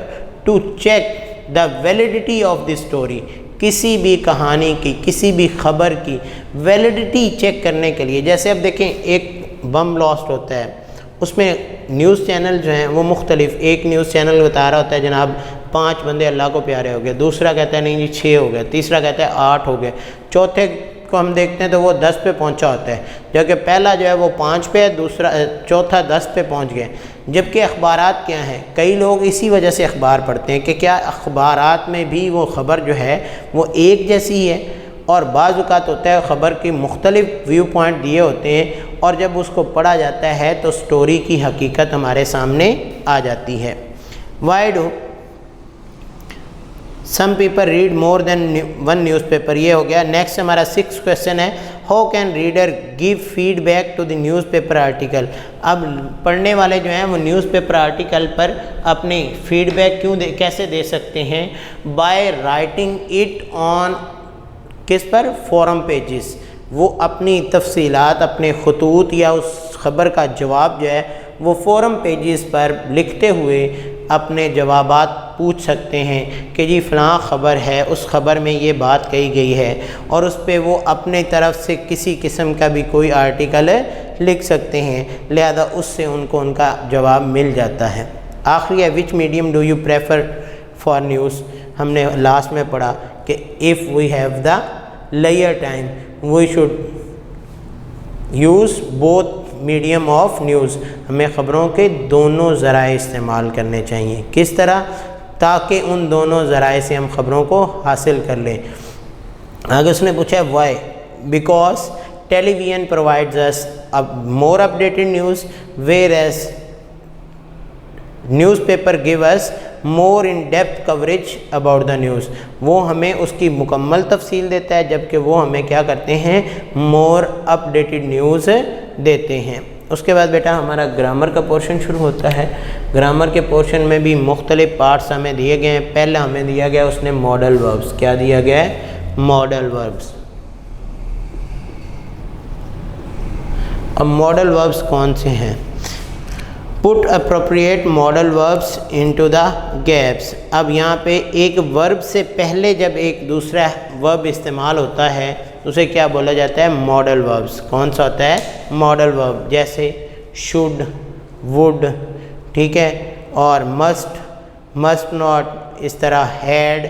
to check the validity of the story. किसी भी कहानी की, किसी भी खबर की वैलिडिटी चेक करने के लिए, जैसे अब देखें एक बम ब्लास्ट होता है, उसमें न्यूज़ चैनल जो हैं वो मुख्तलिफ, एक न्यूज़ चैनल बता रहा होता है जनाब 5 बंदे अल्लाह को प्यारे हो गए, दूसरा कहता है नहीं जी 6 हो गए, तीसरा कहता है 8 हो गए, चौथे को हम देखते हैं तो वो 10 पे पहुंचा होता है, जबकि पहला जो है वो 5 पे है, दूसरा चौथा 10 पे पहुंच गए। जबकि अखबारात क्या हैं, कई लोग इसी वजह से अखबार पढ़ते हैं कि क्या अखबारात में भी वो ख़बर जो है वो एक जैसी है, और बाज़ औक़ात होता है ख़बर की मुख्तलिफ व्यू पॉइंट दिए होते हैं, और जब उसको पढ़ा जाता है तो स्टोरी की हकीकत हमारे सामने आ जाती है। Why do some people read more than one newspaper, ये हो गया। नेक्स्ट हमारा 6th क्वेश्चन है, how can reader give feedback to the newspaper article. अब पढ़ने वाले जो हैं वो न्यूज़पेपर आर्टिकल पर अपनी फीडबैक कैसे दे सकते हैं? बाय राइटिंग इट ऑन किस पर? Forum pages. वो अपनी तफसीलात, अपने खतूत या उस ख़बर का जवाब जो है वो फोरम पेजेस पर लिखते हुए अपने जवाबात पूछ सकते हैं कि जी फ़लाँ ख़बर है, उस ख़बर में ये बात कही गई है, और उस पर वो अपने तरफ से किसी किस्म का भी कोई आर्टिकल लिख सकते हैं। लिहाजा उससे उनको उनका जवाब मिल जाता है। आखिरी है, which medium do you prefer for news. हमने लास्ट में पढ़ा कि इफ़ वी हैव द लेयर time we should use both medium of news. हमें ख़बरों के दोनों ज़राए इस्तेमाल करने चाहिए। किस तरह? ताकि उन दोनों ज़राए से हम ख़बरों को हासिल कर लें। आगे उसने पूछा है why, because television provides us more updated news whereas newspaper give us more in depth coverage about the news. वो हमें उसकी मुकम्मल तफसील देता है, जबकि वो हमें क्या करते हैं? मोर अपडेटेड न्यूज़ देते हैं। उसके बाद बेटा हमारा ग्रामर का पोर्शन शुरू होता है। ग्रामर के पोर्शन में भी मुख्तलिफ पार्ट्स हमें दिए गए हैं। पहला हमें दिया गया उसने मॉडल वर्ब्स। क्या दिया गया है? Modal verbs. अब मॉडल वर्ब्स कौन से हैं? Put appropriate modal verbs into the gaps. अब यहाँ पे एक वर्ब से पहले जब एक दूसरा वर्ब इस्तेमाल होता है तो उसे क्या बोला जाता है? Modal verbs. कौन सा होता है? Modal verb. जैसे शुड, वुड, ठीक है, और मस्ट, मस्ट नॉट, इस तरह हैड,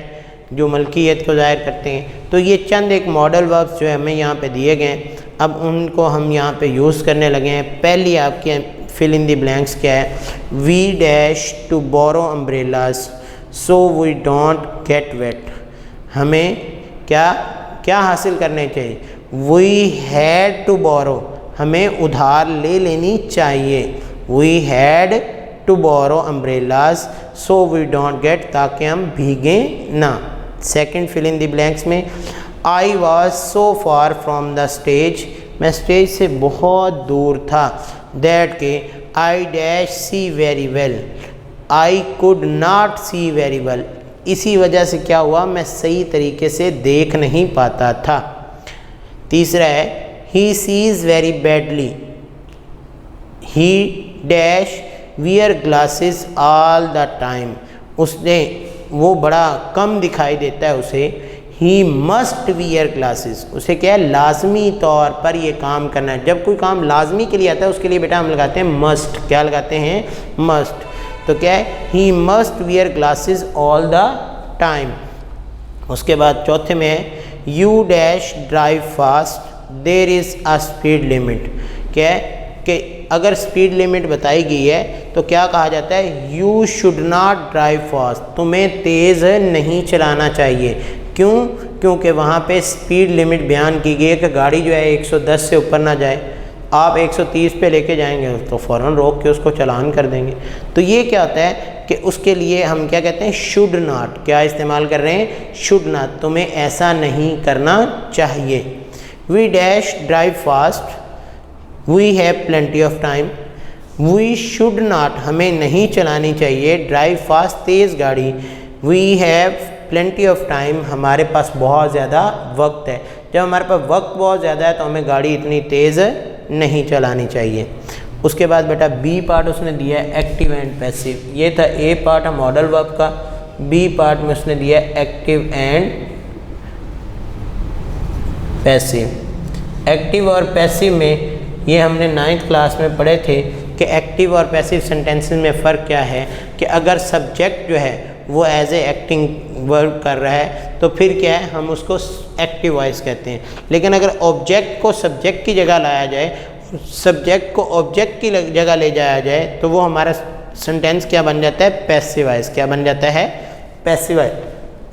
जो मलकियत को ज़ाहिर करते हैं। तो ये चंद एक मॉडल वर्ब्स जो है हमें यहाँ पे दिए गए हैं। अब उनको हम यहाँ पे यूज़ करने लगे हैं। पहली आपकी फिल इन द ब्लैंक्स क्या है? We dash to borrow umbrellas so we don't get wet. हमें क्या हासिल करने चाहिए? वी हैड टू बोरो, हमें उधार ले लेनी चाहिए। We had to borrow umbrellas so we don't get, ताकि हम भीगें ना। Second fill in the blanks में I was so far from the stage, मैं स्टेज से बहुत दूर था। दैट के I dash see very well, I could not see very well, इसी वजह से क्या हुआ? मैं सही तरीके से देख नहीं पाता था। तीसरा है he sees very badly, he dash wear glasses all the time, उसने वो बड़ा कम दिखाई देता है उसे। ही मस्ट वियर ग्लासेस, उसे क्या है? लाजमी तौर पर ये काम करना है। जब कोई काम लाजमी के लिए आता है उसके लिए बेटा हम लगाते हैं मस्ट। क्या लगाते हैं? मस्ट। तो क्या है? He must wear glasses all the time. उसके बाद चौथे में है you dash drive fast there is a speed limit. क्या है कि अगर स्पीड लिमिट बताई गई है तो क्या कहा जाता है, you should not drive fast, तुम्हें तेज़ नहीं चलाना चाहिए। क्यों? क्योंकि वहाँ पे स्पीड लिमिट बयान की गई है कि गाड़ी जो है 110 से ऊपर ना जाए। आप 130 पे लेके जाएंगे तो फ़ौरन रोक के उसको चालान कर देंगे। तो ये क्या होता है कि उसके लिए हम क्या कहते हैं, शुड नॉट, क्या इस्तेमाल कर रहे हैं, शुड नॉट, तुम्हें ऐसा नहीं करना चाहिए। We dash drive fast, we have plenty of time, we should not, हमें नहीं चलानी चाहिए, ड्राइव फास्ट, तेज़ गाड़ी, we have plenty of time, हमारे पास बहुत ज़्यादा वक्त है। जब हमारे पास वक्त बहुत ज़्यादा है तो हमें गाड़ी इतनी तेज़ नहीं चलानी चाहिए। उसके बाद बेटा बी पार्ट उसने दिया है एक्टिव एंड पैसिव। ये था ए पार्ट है मॉडल वर्ब का, बी पार्ट में उसने दिया है एक्टिव एंड पैसिव। एक्टिव और पैसिव में ये हमने 9th क्लास में पढ़े थे कि एक्टिव और पैसिव सेंटेंसेस में फ़र्क क्या है, कि अगर सब्जेक्ट जो है वो एज ए एक्टिंग वर्ब कर रहा है तो फिर क्या है, हम उसको एक्टिव वॉइस कहते हैं। लेकिन अगर ऑब्जेक्ट को सब्जेक्ट की जगह लाया जाए, सब्जेक्ट को ऑब्जेक्ट की जगह ले जाया जाए, तो वो हमारा सेंटेंस क्या बन जाता है, पैसिव वॉइस। क्या बन जाता है, पैसिव वॉइस।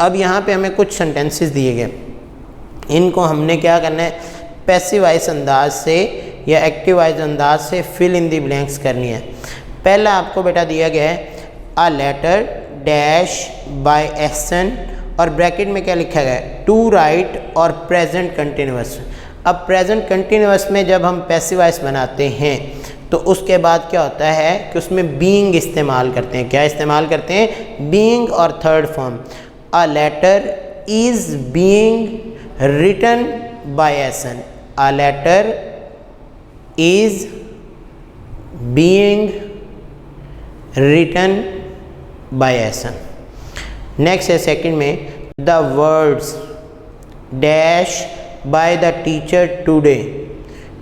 अब यहाँ पे हमें कुछ सेंटेंसेस दिए गए, इनको हमने क्या करना है, पैसिव वॉइस अंदाज से या एक्टिव वॉइस अंदाज से फिल इन दी ब्लैंक्स करनी है। पहला आपको बेटा दिया गया है अ लेटर डैश बाय एसन, और ब्रैकेट में क्या लिखा गया है, टू राइट और प्रेजेंट कंटिन्यूअस। अब प्रेजेंट कंटिन्यूअस में जब हम पैसिव वॉइस बनाते हैं तो उसके बाद क्या होता है कि उसमें बीइंग इस्तेमाल करते हैं। क्या इस्तेमाल करते हैं, बीइंग और third form. A letter is being written by Ahsan, a letter is being written by Ahsan. Next है सेकंड में, the words dash by the teacher today,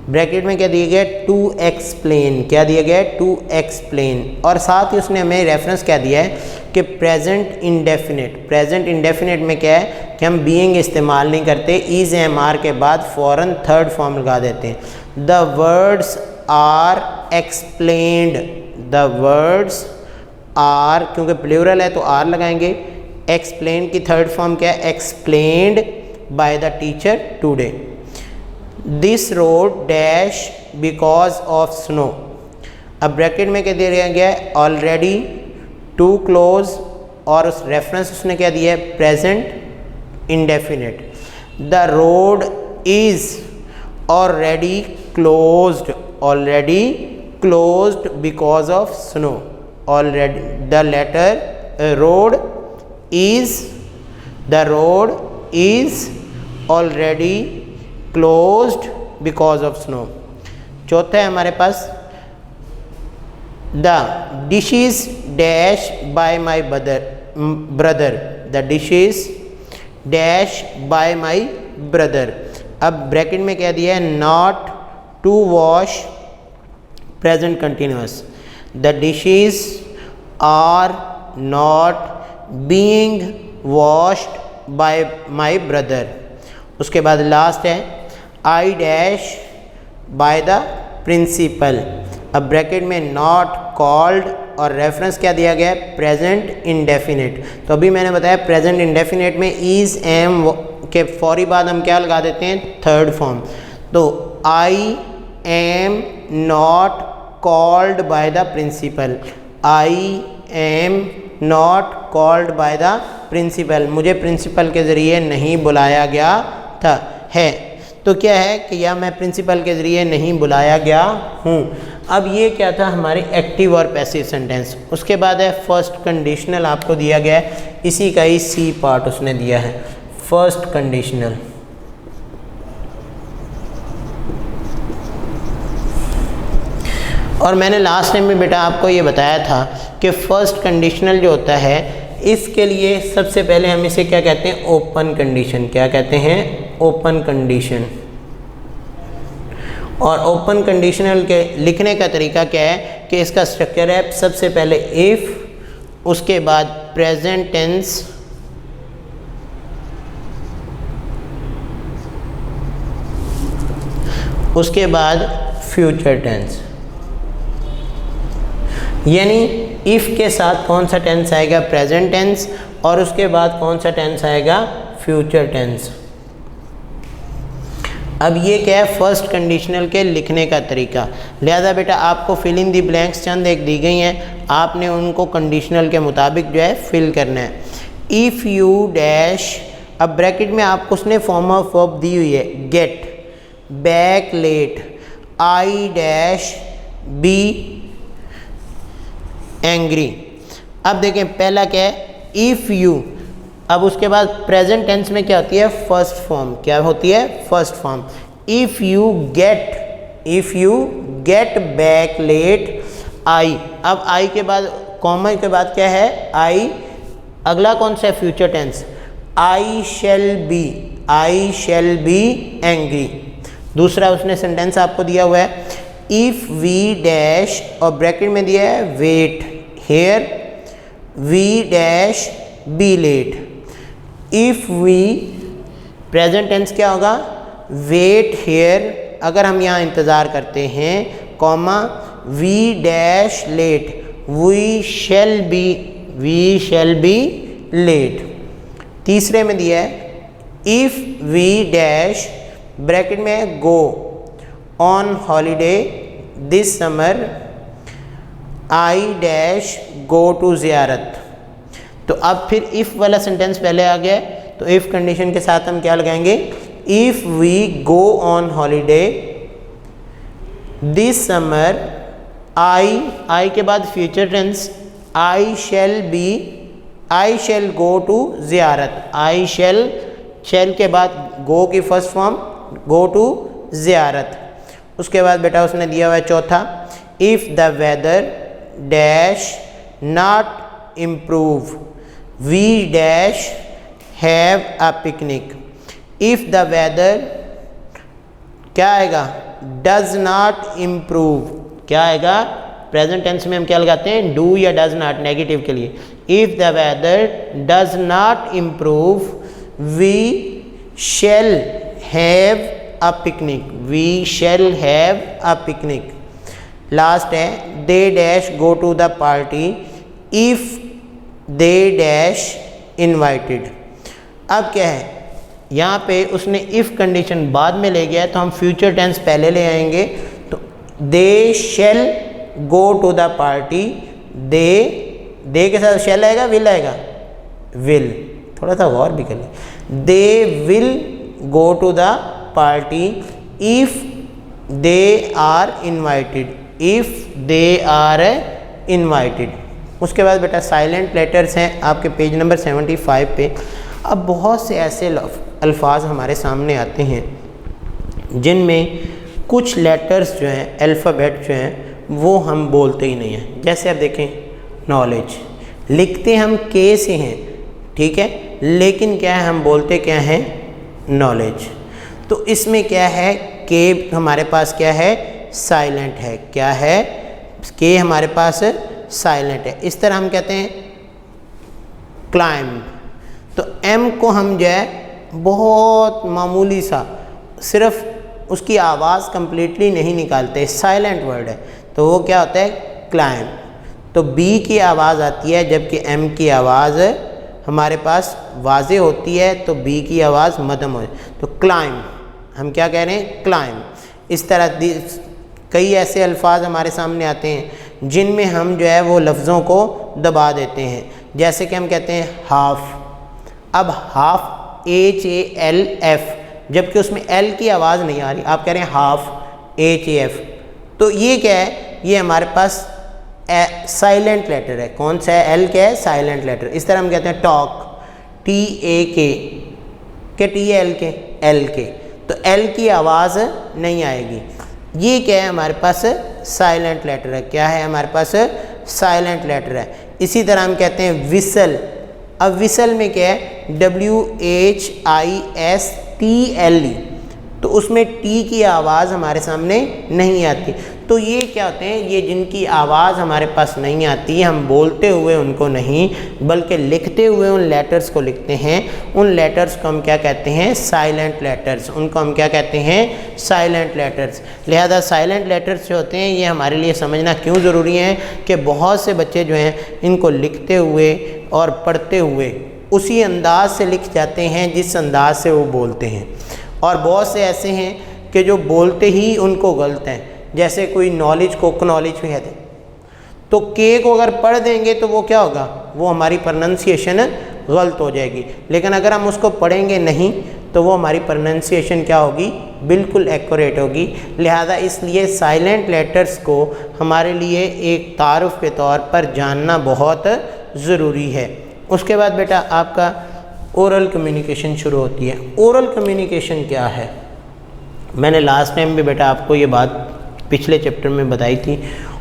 bracket में क्या दिया गया, टू एक्सप्लेन। क्या दिया गया है, टू एक्सप्लेन। और साथ ही उसने हमें रेफरेंस क्या दिया है कि प्रेजेंट इंडेफिनिट। प्रेजेंट इंडेफिनिट में क्या है कि हम बीइंग इस्तेमाल नहीं करते, इज एम आर के बाद फ़ौरन थर्ड फॉर्म लगा देते हैं। The words are explained, the words are, क्योंकि प्लूरल है तो आर लगाएंगे। एक्सप्लेन की थर्ड फॉर्म क्या है, explained bye the teacher today. This road dash because of snow, अब ब्रैकेट में क्या दिया गया है, ऑलरेडी, टू क्लोज, और उस रेफरेंस उसने क्या दिया है, present indefinite. The road is already closed, already closed because of snow. Already, the letter road is, the road is already closed because of snow. चौथा है हमारे पास, the dishes dash by my brother, the dishes dash by my brother. अब bracket में क्या दिया है, not to wash, present continuous. The dishes are not being washed by my brother. उसके बाद लास्ट है, I dash by the principal. अब bracket में नॉट कॉल्ड और रेफरेंस क्या दिया गया है, प्रेजेंट इंडेफिनिट। तो अभी मैंने बताया प्रेजेंट इंडेफिनिट में इज एम के फौरी बाद हम क्या लगा देते हैं, थर्ड फॉर्म। तो I am not called by the principal, I am not called by the principal, मुझे प्रिंसिपल के ज़रिए नहीं बुलाया गया था, है। तो क्या है कि या मैं प्रिंसिपल के ज़रिए नहीं बुलाया गया हूँ। अब ये क्या था, हमारे एक्टिव और पैसिव सेंटेंस। उसके बाद है फर्स्ट कंडीशनल, आपको दिया गया है, इसी का ही सी पार्ट उसने दिया है, फर्स्ट कंडीशनल। और मैंने लास्ट टाइम में बेटा आपको ये बताया था कि फर्स्ट कंडीशनल जो होता है, इसके लिए सबसे पहले हम इसे क्या कहते हैं, ओपन कंडीशन। क्या कहते हैं, ओपन कंडीशन। और ओपन कंडीशनल के लिखने का तरीका क्या है कि इसका स्ट्रक्चर है, सबसे पहले इफ़, उसके बाद प्रेजेंट टेंस, उसके बाद फ्यूचर टेंस। यानी इफ़ के साथ कौन सा टेंस आएगा, प्रेजेंट टेंस, और उसके बाद कौन सा टेंस आएगा, फ्यूचर टेंस। अब ये क्या है, फर्स्ट कंडीशनल के लिखने का तरीका। लिहाजा बेटा आपको फिल इन दी ब्लैंक्स चंद एक दी गई हैं, आपने उनको कंडीशनल के मुताबिक जो है फिल करना है। इफ़ यू डैश, अब ब्रैकेट में आपको उसने फॉर्म ऑफ वर्ब दी हुई है, get back late, I dash be angry. अब देखें पहला क्या है, इफ़ यू, अब उसके बाद प्रेजेंट टेंस में क्या होती है, फर्स्ट फॉर्म, क्या होती है, first form. If you get back late I, अब आई के बाद कॉमा के बाद क्या है, आई, अगला कौन सा है, future tense, I shall be angry. दूसरा उसने सेंटेंस आपको दिया हुआ है, इफ़ वी डैश, और ब्रैकेट में दिया है wait here we dash be late. If we, present tense क्या होगा, वेट हेयर, अगर हम यहाँ इंतज़ार करते हैं, comma we dash late we shall be late. तीसरे में दिया है इफ़ वी डैश, ब्रैकेट में go on holiday this summer I dash go to Ziarat. तो अब फिर इफ़ वाला सेंटेंस पहले आ गया, तो इफ़ कंडीशन के साथ हम क्या लगाएंगे, if we go on holiday this summer, I के बाद future tense, I shall go to Ziarat, I शैल के बाद गो की फर्स्ट फॉर्म, गो टू ज़ियारत। उसके बाद बेटा उसने दिया हुआ है चौथा, if the weather dash not improve we dash have a picnic. If the weather क्या आएगा, डज नॉट इम्प्रूव, क्या आएगा, प्रेजेंट टेंस में हम क्या लगाते हैं, डू या डज नॉट, नेगेटिव के लिए। If the weather does not improve we shall have a picnic. Last है, they dash go to the party if they dash invited. अब क्या है, यहाँ पे उसने इफ़ कंडीशन बाद में ले गया है, तो हम फ्यूचर टेंस पहले ले आएंगे। तो दे शैल गो टू द पार्टी, दे के साथ शैल आएगा, विल आएगा, विल, थोड़ा सा गौर भी कर लें। They will go to the party if they are invited. उसके बाद बेटा साइलेंट लेटर्स हैं आपके पेज नंबर 75 पे। अब बहुत से ऐसे अल्फाज हमारे सामने आते हैं जिनमें कुछ लेटर्स जो हैं, अल्फ़ाबेट जो हैं, वो हम बोलते ही नहीं हैं। जैसे आप देखें, नॉलेज लिखते हम के से हैं, ठीक है, लेकिन क्या है, हम बोलते क्या हैं, नॉलेज। तो इसमें क्या है, के हमारे पास क्या है, साइलेंट है, क्या है, के हमारे पास साइलेंट है। इस तरह हम कहते हैं क्लाइंब, तो एम को हम जो है बहुत मामूली सा, सिर्फ उसकी आवाज़ कंप्लीटली नहीं निकालते, साइलेंट वर्ड है, तो वो क्या होता है, क्लाइंब। तो बी की आवाज़ आती है, जबकि एम की आवाज़ हमारे पास वाज़े होती है, तो बी की आवाज़ मध्यम हो, तो क्लाइंब, हम क्या कह रहे हैं, क्लाइंब। इस तरह कई ऐसे अल्फाज हमारे सामने आते हैं जिनमें हम जो है वो लफ्ज़ों को दबा देते हैं। जैसे कि हम कहते हैं हाफ, अब हाफ HALF, जबकि उसमें एल की आवाज़ नहीं आ रही, आप कह रहे हैं हाफ HAF, तो ये क्या है, ये हमारे पास साइलेंट लेटर है। कौन सा है, एल क्या है, साइलेंट लेटर। इस तरह हम कहते हैं टॉक, TAK, क्या T है, एल के, तो एल की आवाज़ नहीं आएगी। ये क्या है, हमारे पास साइलेंट लेटर है, क्या है, हमारे पास साइलेंट लेटर है। इसी तरह हम कहते हैं विसल, अब विसल में क्या है, WHISTLE, तो उसमें टी की आवाज़ हमारे सामने नहीं आती। तो ये क्या होते हैं, ये जिनकी आवाज़ हमारे पास नहीं आती, हम बोलते हुए उनको नहीं बल्कि लिखते हुए उन लेटर्स को लिखते हैं, उन लेटर्स को हम क्या कहते हैं, साइलेंट लेटर्स। उनको हम क्या कहते हैं, साइलेंट लेटर्स। लिहाजा साइलेंट लेटर्स जो होते हैं ये हमारे लिए समझना क्यों ज़रूरी है कि बहुत से बच्चे जो हैं इनको लिखते हुए और पढ़ते हुए उसी अंदाज से लिख जाते हैं जिस अंदाज से वो बोलते हैं, और बहुत से ऐसे हैं कि जो बोलते ही उनको गलत हैं। जैसे कोई नॉलेज को नॉलेज भी कहते हैं, तो के को अगर पढ़ देंगे तो वो क्या होगा, वो हमारी प्रोनंसिएशन गलत हो जाएगी। लेकिन अगर हम उसको पढ़ेंगे नहीं तो वो हमारी प्रोनंसिएशन क्या होगी, बिल्कुल एक्यूरेट होगी। लिहाजा इसलिए साइलेंट लेटर्स को हमारे लिए एक तारुफ के तौर पर जानना बहुत ज़रूरी है। उसके बाद बेटा आपका ओरल कम्युनिकेशन शुरू होती है। ओरल कम्युनिकेशन क्या है, मैंने लास्ट टाइम भी बेटा आपको ये बात पिछले चैप्टर में बताई थी।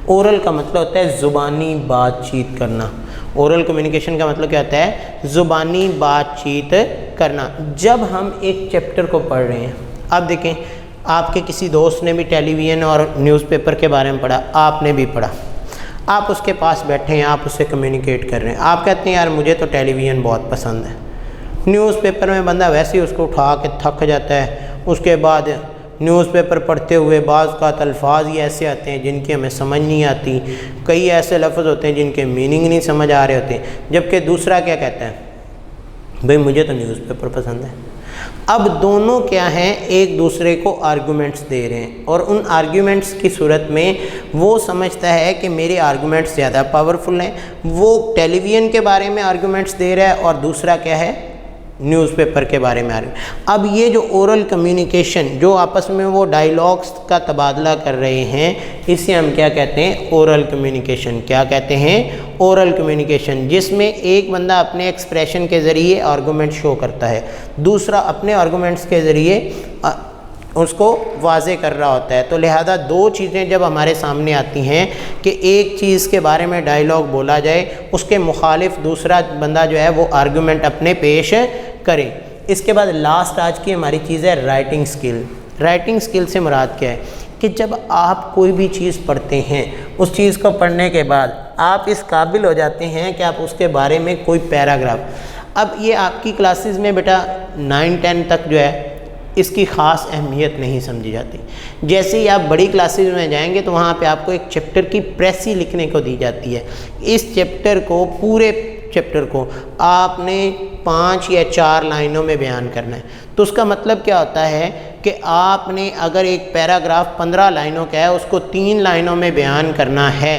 ओरल का मतलब होता है ज़ुबानी बातचीत करना। ओरल कम्युनिकेशन का मतलब क्या होता है, ज़ुबानी बातचीत करना। जब हम एक चैप्टर को पढ़ रहे हैं, अब देखें आपके किसी दोस्त ने भी टेलीविज़न और न्यूज़पेपर के बारे में पढ़ा, आपने भी पढ़ा, आप उसके पास बैठे हैं, आप उससे कम्युनिकेट कर रहे हैं। आप कहते हैं यार मुझे तो टेलीविज़न बहुत पसंद है। न्यूज़पेपर में बंदा वैसे ही उसको उठा के थक जाता है। उसके बाद न्यूज़पेपर पढ़ते हुए बाज़ का अल्फाज ही ऐसे आते हैं जिनकी हमें समझ नहीं आती, कई ऐसे लफ्ज़ होते हैं जिनके मीनिंग नहीं समझ आ रहे होते। जबकि दूसरा क्या कहता है, भाई मुझे तो न्यूज़पेपर पसंद है। अब दोनों क्या हैं, एक दूसरे को आर्गूमेंट्स दे रहे हैं, और उन आर्गूमेंट्स की सूरत में वो समझता है कि मेरे आर्गूमेंट्स ज़्यादा पावरफुल हैं। वो टेलीविज़न के बारे में आर्गूमेंट्स दे रहा है और दूसरा क्या है, न्यूज़पेपर के बारे में आ रही है। अब ये जो ओरल कम्युनिकेशन, जो आपस में वो डायलॉग्स का तबादला कर रहे हैं, इसे हम क्या कहते हैं, ओरल कम्युनिकेशन। क्या कहते हैं, ओरल कम्युनिकेशन, जिसमें एक बंदा अपने एक्सप्रेशन के ज़रिए आर्गूमेंट शो करता है, दूसरा अपने आर्गूमेंट्स के ज़रिए उसको वाज़े कर रहा होता है। तो लिहाजा दो चीज़ें जब हमारे सामने आती हैं कि एक चीज़ के बारे में डायलॉग बोला जाए, उसके मुखालिफ दूसरा बंदा जो है वो आर्गूमेंट अपने पेश करे। इसके बाद लास्ट आज की हमारी चीज़ है राइटिंग स्किल। राइटिंग स्किल से मुराद क्या है कि जब आप कोई भी चीज़ पढ़ते हैं, उस चीज़ को पढ़ने के बाद आप इस काबिल हो जाते हैं कि आप उसके बारे में कोई पैराग्राफ, अब ये आपकी क्लासेस में बेटा 9-10 तक जो है इसकी ख़ास अहमियत नहीं समझी जाती। जैसे ही आप बड़ी क्लासेस में जाएंगे तो वहाँ पे आपको एक चैप्टर की प्रेसी लिखने को दी जाती है। इस चैप्टर को, पूरे चैप्टर को आपने 5 या 4 लाइनों में बयान करना है। तो उसका मतलब क्या होता है कि आपने अगर एक पैराग्राफ 15 लाइनों का है, उसको 3 लाइनों में बयान करना है,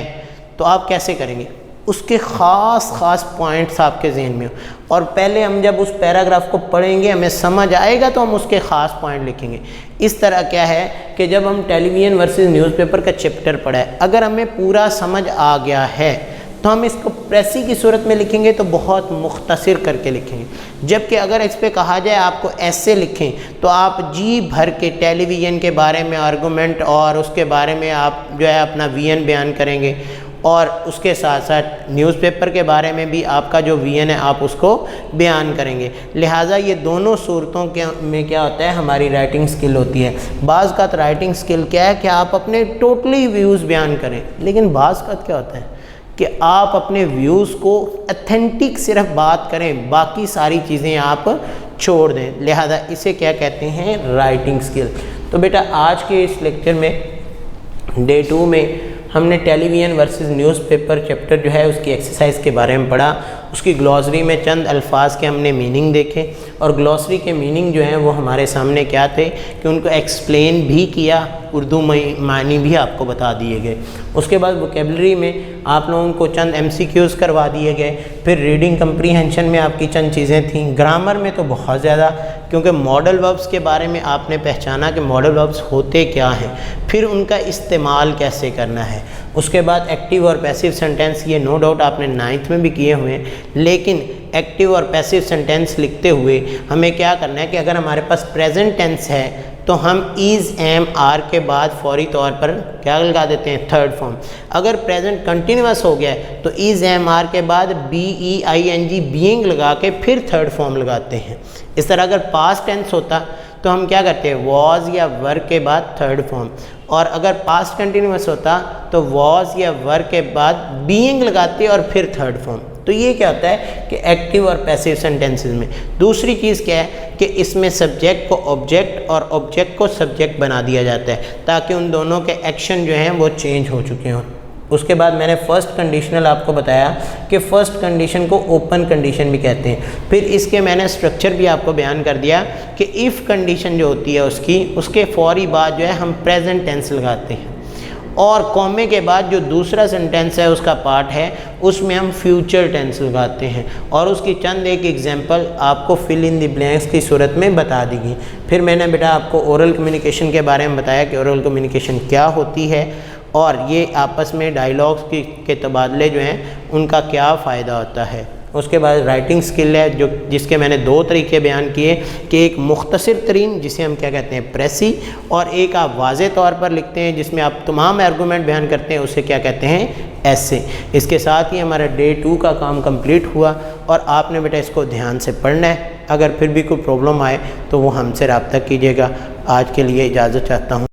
तो आप कैसे करेंगे, उसके ख़ास पॉइंट्स आपके जहन में हो, और पहले हम जब उस पैराग्राफ को पढ़ेंगे, हमें समझ आएगा तो हम उसके ख़ास पॉइंट लिखेंगे। इस तरह क्या है कि जब हम टेलीविज़न वर्सेस न्यूज़पेपर का चैप्टर पढ़ा है, अगर हमें पूरा समझ आ गया है तो हम इसको प्रेसी की सूरत में लिखेंगे तो बहुत मुख्तसर करके लिखेंगे। जबकि अगर इस पे कहा जाए आपको ऐसे लिखें तो आप जी भर के टेलीविज़न के बारे में आर्गूमेंट और उसके बारे में आप जो है अपना विजन बयान करेंगे, और उसके साथ साथ न्यूज़पेपर के बारे में भी आपका जो विजन है आप उसको बयान करेंगे। लिहाजा ये दोनों सूरतों के में क्या होता है, हमारी राइटिंग स्किल होती है। बाज़ का राइटिंग स्किल क्या है कि आप अपने टोटली व्यूज़ बयान करें, लेकिन बाज़ का क्या होता है कि आप अपने व्यूज़ को अथेंटिक सिर्फ बात करें, बाकी सारी चीज़ें आप छोड़ दें। लिहाजा इसे क्या कहते हैं, राइटिंग स्किल। तो बेटा आज के इस लेक्चर में डे 2 में हमने टेलीविज़न वर्सेस न्यूज़पेपर चैप्टर जो है उसकी एक्सरसाइज के बारे में पढ़ा। उसकी ग्लॉसरी में चंद अल्फाज के हमने मीनिंग देखे, और ग्लॉसरी के मीनिंग जो हैं वो हमारे सामने क्या थे कि उनको एक्सप्लेन भी किया, उर्दू मानी भी आपको बता दिए गए। उसके बाद वोकेबलरी में आप लोगों को चंद MCQs करवा दिए गए। फिर रीडिंग कंप्रीहेंशन में आपकी चंद चीज़ें थीं। ग्रामर में तो बहुत ज़्यादा, क्योंकि मॉडल वर्ब्स के बारे में आपने पहचाना कि मॉडल वर्ब्स होते क्या हैं, फिर उनका इस्तेमाल कैसे करना है। उसके बाद एक्टिव और पैसिव सेंटेंस, ये नो डाउट आपने 9th में भी किए हुए हैं, लेकिन एक्टिव और पैसिव सेंटेंस लिखते हुए हमें क्या करना है कि अगर हमारे पास प्रेजेंट टेंस है तो हम इज़, एम, आर के बाद फौरी तौर पर क्या लगा देते हैं, थर्ड फॉर्म। अगर प्रेजेंट कंटिन्यूस हो गया है तो इज़, एम, आर के बाद BEING, बीइंग लगा के फिर थर्ड फॉर्म लगाते हैं। इस तरह अगर पास्ट टेंस होता तो हम क्या करते हैं, वॉज या वर के बाद थर्ड फॉर्म। और अगर पास्ट कंटिन्यूअस होता तो वॉज या वर के बाद बीइंग लगाते और फिर थर्ड फॉर्म। तो ये क्या होता है कि एक्टिव और पैसिव सेंटेंसेस में। दूसरी चीज़ क्या है कि इसमें सब्जेक्ट को ऑब्जेक्ट और ऑब्जेक्ट को सब्जेक्ट बना दिया जाता है ताकि उन दोनों के एक्शन जो हैं वो चेंज हो चुके हों। उसके बाद मैंने फर्स्ट कंडीशनल आपको बताया कि फ़र्स्ट कंडीशन को ओपन कंडीशन भी कहते हैं। फिर इसके मैंने स्ट्रक्चर भी आपको बयान कर दिया कि इफ़ कंडीशन जो होती है उसके फौरी बाद जो है हम प्रेजेंट टेंस लगाते हैं और कॉमे के बाद जो दूसरा सेंटेंस है उसका पार्ट है उसमें हम फ्यूचर टेंस लगाते हैं और उसकी चंद एक एग्जांपल आपको फिल इन द ब्लैंक्स की सूरत में बता देगी। फिर मैंने बेटा आपको ओरल कम्युनिकेशन के बारे में बताया कि ओरल कम्युनिकेशन क्या होती है और ये आपस में डायलॉग्स के तबादले जो हैं उनका क्या फ़ायदा होता है। उसके बाद राइटिंग स्किल है जो जिसके मैंने 2 तरीके बयान किए कि एक मुख्तसर तरीन जिसे हम क्या कहते हैं प्रेसी और एक आप वाज़े तौर पर लिखते हैं जिसमें आप तमाम आर्गूमेंट बयान करते हैं उसे क्या कहते हैं ऐसे। इसके साथ ही हमारा डे 2 का काम कंप्लीट हुआ और आपने बेटा इसको ध्यान से पढ़ना है। अगर फिर भी कोई प्रॉब्लम आए तो वो हमसे रब्ता कीजिएगा। आज के लिए इजाज़त चाहता हूँ।